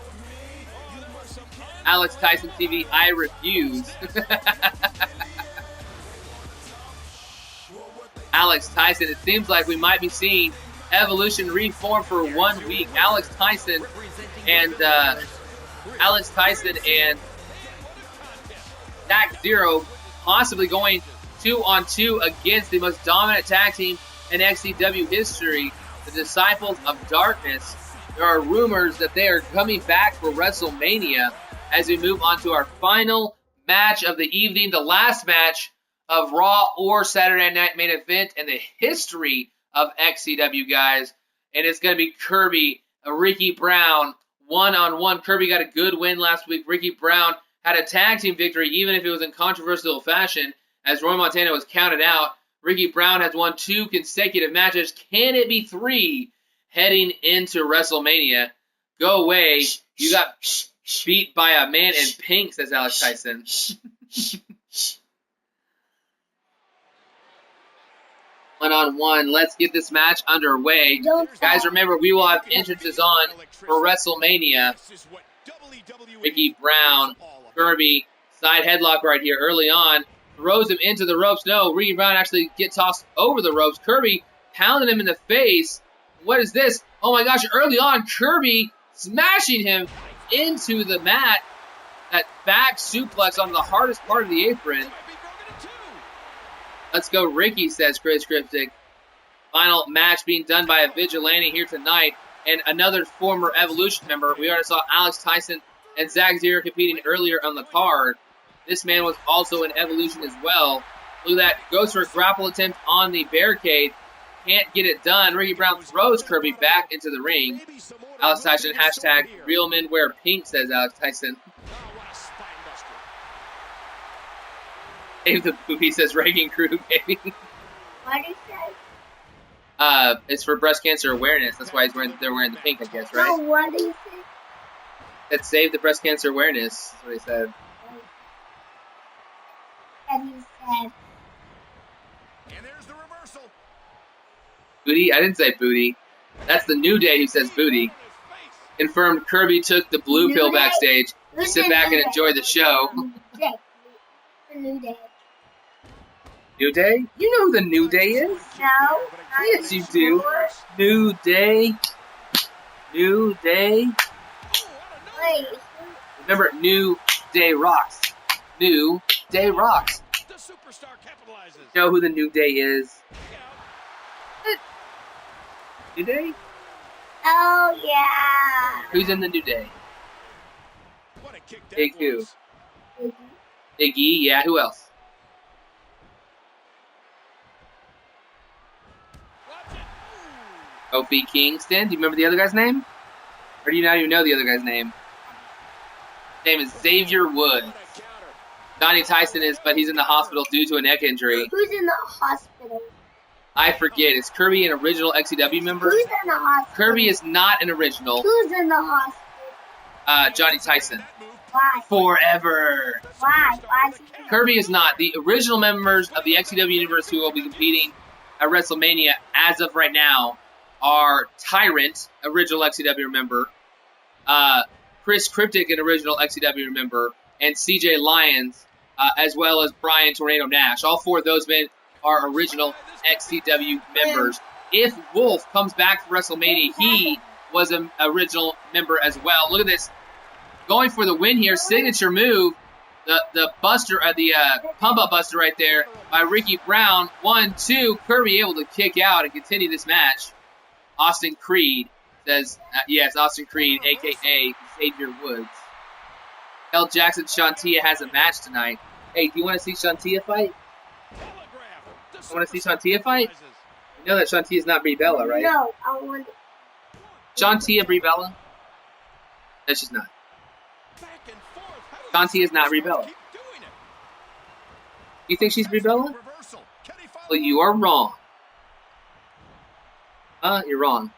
Alex Tyson TV, I refuse. Alex Tyson, it seems like we might be seeing Evolution reform for 1 week. Alex Tyson and Tag Zero possibly going 2-on-2 against the most dominant tag team in XCW history, the Disciples of Darkness. There are rumors that they are coming back for WrestleMania as we move on to our final match of the evening, the last match of Raw or Saturday Night Main Event in the history of XCW, guys. And it's going to be Kirby and Ricky Brown one-on-one. Kirby got a good win last week. Ricky Brown had a tag team victory, even if it was in controversial fashion, as Roy Montana was counted out. Ricky Brown has won 2 consecutive matches. Can it be 3 heading into WrestleMania? Go away. You got beat by a man in pink, says Alex Tyson. One-on-one. Let's get this match underway. Guys, remember, we will have entrances on for WrestleMania. Ricky Brown, Kirby, side headlock right here early on. Throws him into the ropes. No, Ricky Brown actually gets tossed over the ropes. Kirby pounding him in the face. What is this? Oh my gosh, early on, Kirby smashing him into the mat. That back suplex on the hardest part of the apron. Let's go, Ricky, says Chris Cryptic. Final match being done by a vigilante here tonight. And another former Evolution member. We already saw Alex Tyson and Zack Zero competing earlier on the card. This man was also in Evolution as well. Look at that. Goes for a grapple attempt on the barricade. Can't get it done. Ricky Brown throws Kirby back into the ring. Alex Tyson, hashtag real men wear pink, says Alex Tyson. Save the movie, says Wrecking Crew, baby. What did you say? It's for breast cancer awareness. That's why they're wearing the pink, I guess, right? No, what did you say? That save the breast cancer awareness. That's what he said. And he said, And there's the reversal. Booty? I didn't say booty. That's the New Day who says booty. Confirmed Kirby took the blue pill backstage to sit back and enjoy the show. The New Day. New Day? You know who the New Day is? No. Yes, you do. New Day. New Day. Wait. Remember, New Day rocks. New Day rocks. The superstar capitalizes. You know who the New Day is? New Day? Oh, yeah. Who's in the New Day? What a kick that Big who? was. Big E, yeah. Who else? Kofi Kingston. Do you remember the other guy's name? Or do you not even know the other guy's name? His name is Xavier Woods. Johnny Tyson is, but he's in the hospital due to a neck injury. Who's in the hospital? I forget. Is Kirby an original XCW member? Who's in the hospital? Kirby is not an original. Who's in the hospital? Johnny Tyson. Why? Forever. Why? Why? Kirby is not. The original members of the XCW universe who will be competing at WrestleMania as of right now are Tyrant, original XCW member, Chris Cryptic, an original XCW member, and CJ Lyons, as well as Brian Tornado Nash. All 4 of those men are original XCW members. If Wolf comes back for WrestleMania, he was an original member as well. Look at this. Going for the win here. Signature move. The buster, the pump-up buster right there by Ricky Brown. 1, 2. Kirby able to kick out and continue this match. Austin Creed says, yes, Austin Creed, a.k.a. Xavier Woods. L. Jackson Shantia has a match tonight. Hey, do you want to see Shantia fight? You want to see Shantia fight? You know that Shantia is not Brie Bella, right? No, I want it. Shantia Brie Bella? No, she's not. Shantia is not Brie Bella. You think she's Brie Bella? Well, you are wrong. You're wrong.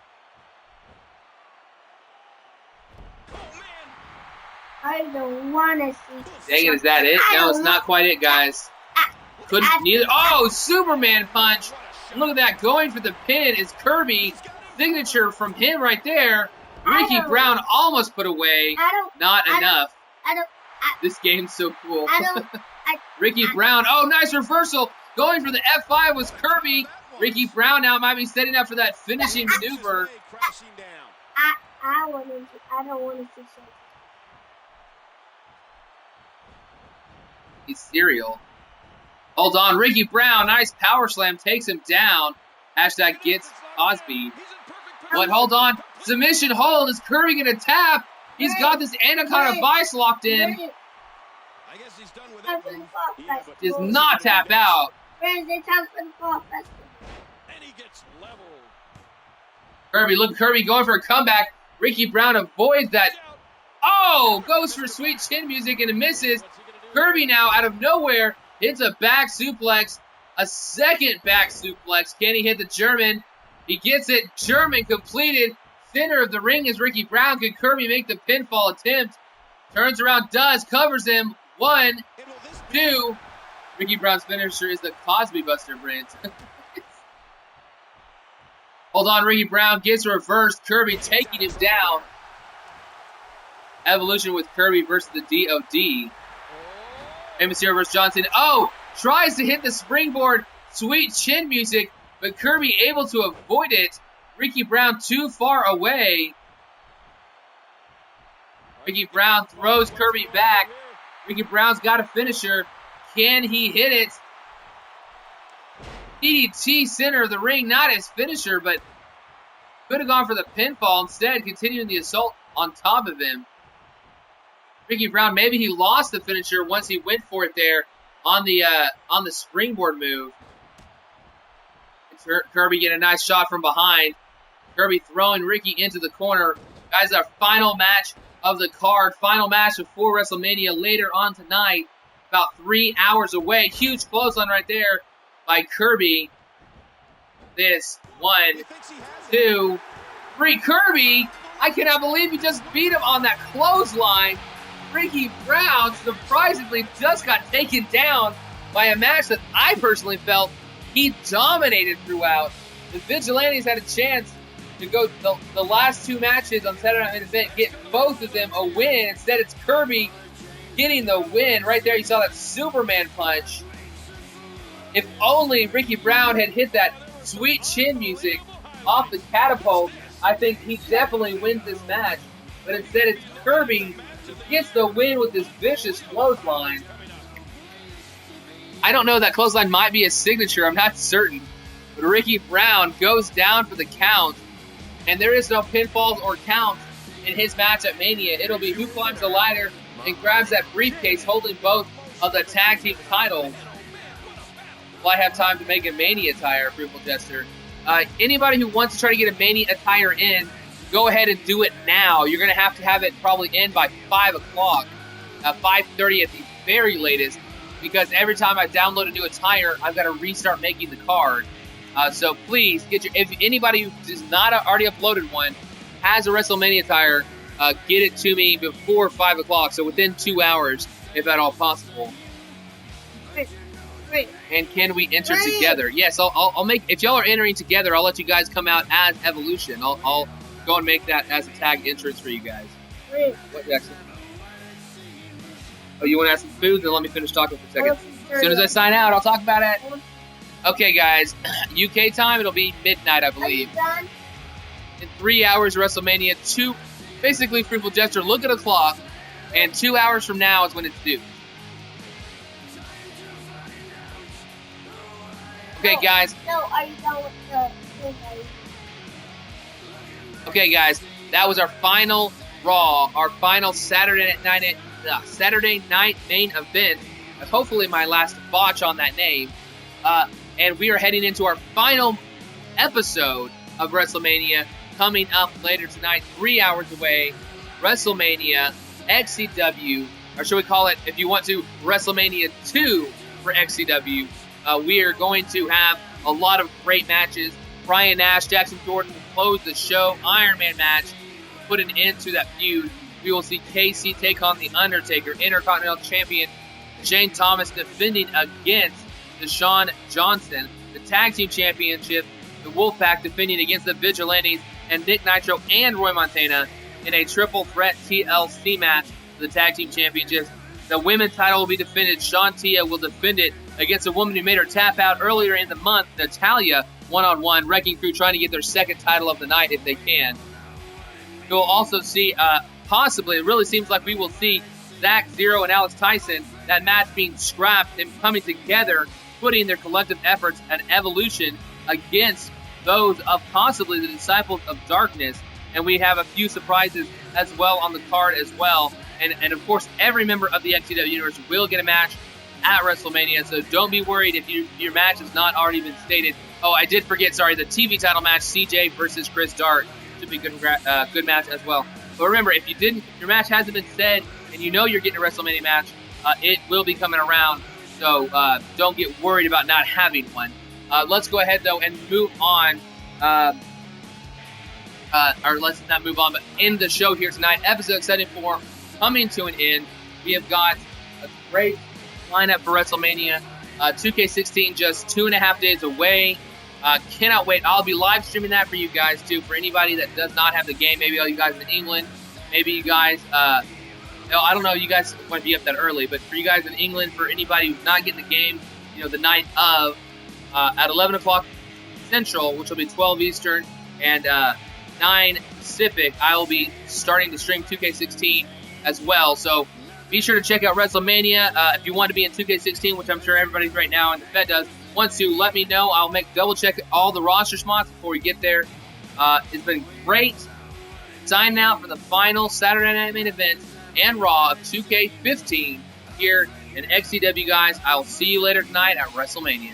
I don't want to see. Dang it, is that it? No, it's not quite it, guys. Couldn't neither. Oh, Superman punch. And look at that. Going for the pin is Kirby. Signature from him right there. Ricky Brown almost put away. Not enough. This game's so cool. Ricky Brown. Oh, nice reversal. Going for the F5 was Kirby. Ricky Brown now might be setting up for that finishing maneuver. I don't want to see something. He's cereal. Holds on. Ricky Brown. Nice power slam. Takes him down. Hashtag gets Cosby. But hold on. Submission hold. Is Kirby going to tap? He's got this Anaconda Vice locked in. I guess he's done with that move. Does not tap out. Friends, it's time for the fall festival. And he gets leveled. Kirby, look, Kirby going for a comeback. Ricky Brown avoids that. Oh, goes for sweet chin music and it misses. Kirby now out of nowhere hits a back suplex, a second back suplex. Can he hit the German? He gets it. German completed. Center of the ring is Ricky Brown. Can Kirby make the pinfall attempt? Turns around, does, covers him. 1, 2. Ricky Brown's finisher is the Cosby Buster, Brent. Hold on, Ricky Brown gets reversed. Kirby taking him down. Evolution with Kirby versus the DOD. Rey Mysterio versus Johnson. Oh, tries to hit the springboard. Sweet chin music, but Kirby able to avoid it. Ricky Brown too far away. Ricky Brown throws Kirby back. Ricky Brown's got a finisher. Can he hit it? DDT center of the ring, not his finisher, but could have gone for the pinfall. Instead, continuing the assault on top of him. Ricky Brown, maybe he lost the finisher once he went for it there on the springboard move. Kirby getting a nice shot from behind. Kirby throwing Ricky into the corner. Guys, our final match of the card. Final match before WrestleMania later on tonight. About 3 hours away. Huge clothesline right there by Kirby. This 1, 2, 3. Kirby! I cannot believe he just beat him on that clothesline. Ricky Brown surprisingly just got taken down by a match that I personally felt he dominated throughout. The Vigilantes had a chance to go the last 2 matches on Saturday Night Main Event, get both of them a win. Instead, it's Kirby getting the win. Right there, you saw that Superman punch. If only Ricky Brown had hit that sweet chin music off the catapult, I think he definitely wins this match. But instead, it's Kirby who gets the win with this vicious clothesline. I don't know, that clothesline might be a signature, I'm not certain. But Ricky Brown goes down for the count, and there is no pinfalls or counts in his match at Mania. It'll be who climbs the ladder and grabs that briefcase holding both of the tag team titles. Will I have time to make a Mania attire, Fruitful Jester? Anybody who wants to try to get a Mania attire in, go ahead and do it now. You're going to have it probably in by 5 o'clock, 5:30 at the very latest, because every time I download a new attire, I've got to restart making the card. So please, if anybody who does not already uploaded one, has a WrestleMania attire, get it to me before 5 o'clock, so within 2 hours, if at all possible. Wait. And can we enter together? Yes, I'll make. If y'all are entering together, I'll let you guys come out as Evolution. I'll go and make that as a tag entrance for you guys. Wait. What, Jackson? Oh, you want to have some food? Then let me finish talking for a second. As soon as I sign out, I'll talk about it. Okay, guys. UK time, it'll be midnight, I believe. In 3 hours, WrestleMania 2. Basically, Fruitful Jester, look at a clock, and 2 hours from now is when it's due. Okay, guys. No, are you done with the Okay, guys. That was our final Raw, our final Saturday night main event. Hopefully, my last botch on that name. And we are heading into our final episode of WrestleMania coming up later tonight, 3 hours away. WrestleMania, XCW, or should we call it, if you want to, WrestleMania 2 for XCW. We are going to have a lot of great matches. Brian Nash, Jackson Jordan will close the show. Iron Man match to put an end to that feud. We will see KC take on The Undertaker, Intercontinental Champion Shane Thomas defending against Deshaun Johnson. The Tag Team Championship, the Wolfpack defending against the Vigilantes and Nick Nitro and Roy Montana in a triple threat TLC match for the Tag Team Championships. The women's title will be defended. Shawn Tia will defend it against a woman who made her tap out earlier in the month, Natalia, one-on-one. Wrecking Crew trying to get their second title of the night if they can. You'll also see, possibly, it really seems like we will see Zach, Zero, and Alex Tyson that match being scrapped and coming together, putting their collective efforts and evolution against those of possibly the Disciples of Darkness. And we have a few surprises as well on the card as well. And of course, every member of the XCW Universe will get a match at WrestleMania, so don't be worried if your match has not already been stated. Oh, I did forget, sorry, the TV title match, CJ versus Chris Dart, should be a good match as well. But remember, if your match hasn't been said and you know you're getting a WrestleMania match, it will be coming around, so don't get worried about not having one. Let's go ahead, though, and move on. Or let's not move on, but end the show here tonight. Episode 74 coming to an end. We have got a great lineup for WrestleMania. 2K16 just 2.5 days away. Cannot wait. I'll be live streaming that for you guys, too, for anybody that does not have the game. Maybe all you guys in England. Maybe you guys, I don't know, you guys want to be up that early, but for you guys in England, for anybody who's not getting the game, the night of, at 11 o'clock Central, which will be 12 Eastern, and 9 Pacific, I will be starting to stream 2K16 as well. So be sure to check out WrestleMania. If you want to be in 2K16, which I'm sure everybody right now in the Fed does, wants to, let me know. I'll double check all the roster spots before we get there. It's been great signing out for the final Saturday Night Main Event and Raw of 2K15 here in XCW, guys. I will see you later tonight at WrestleMania.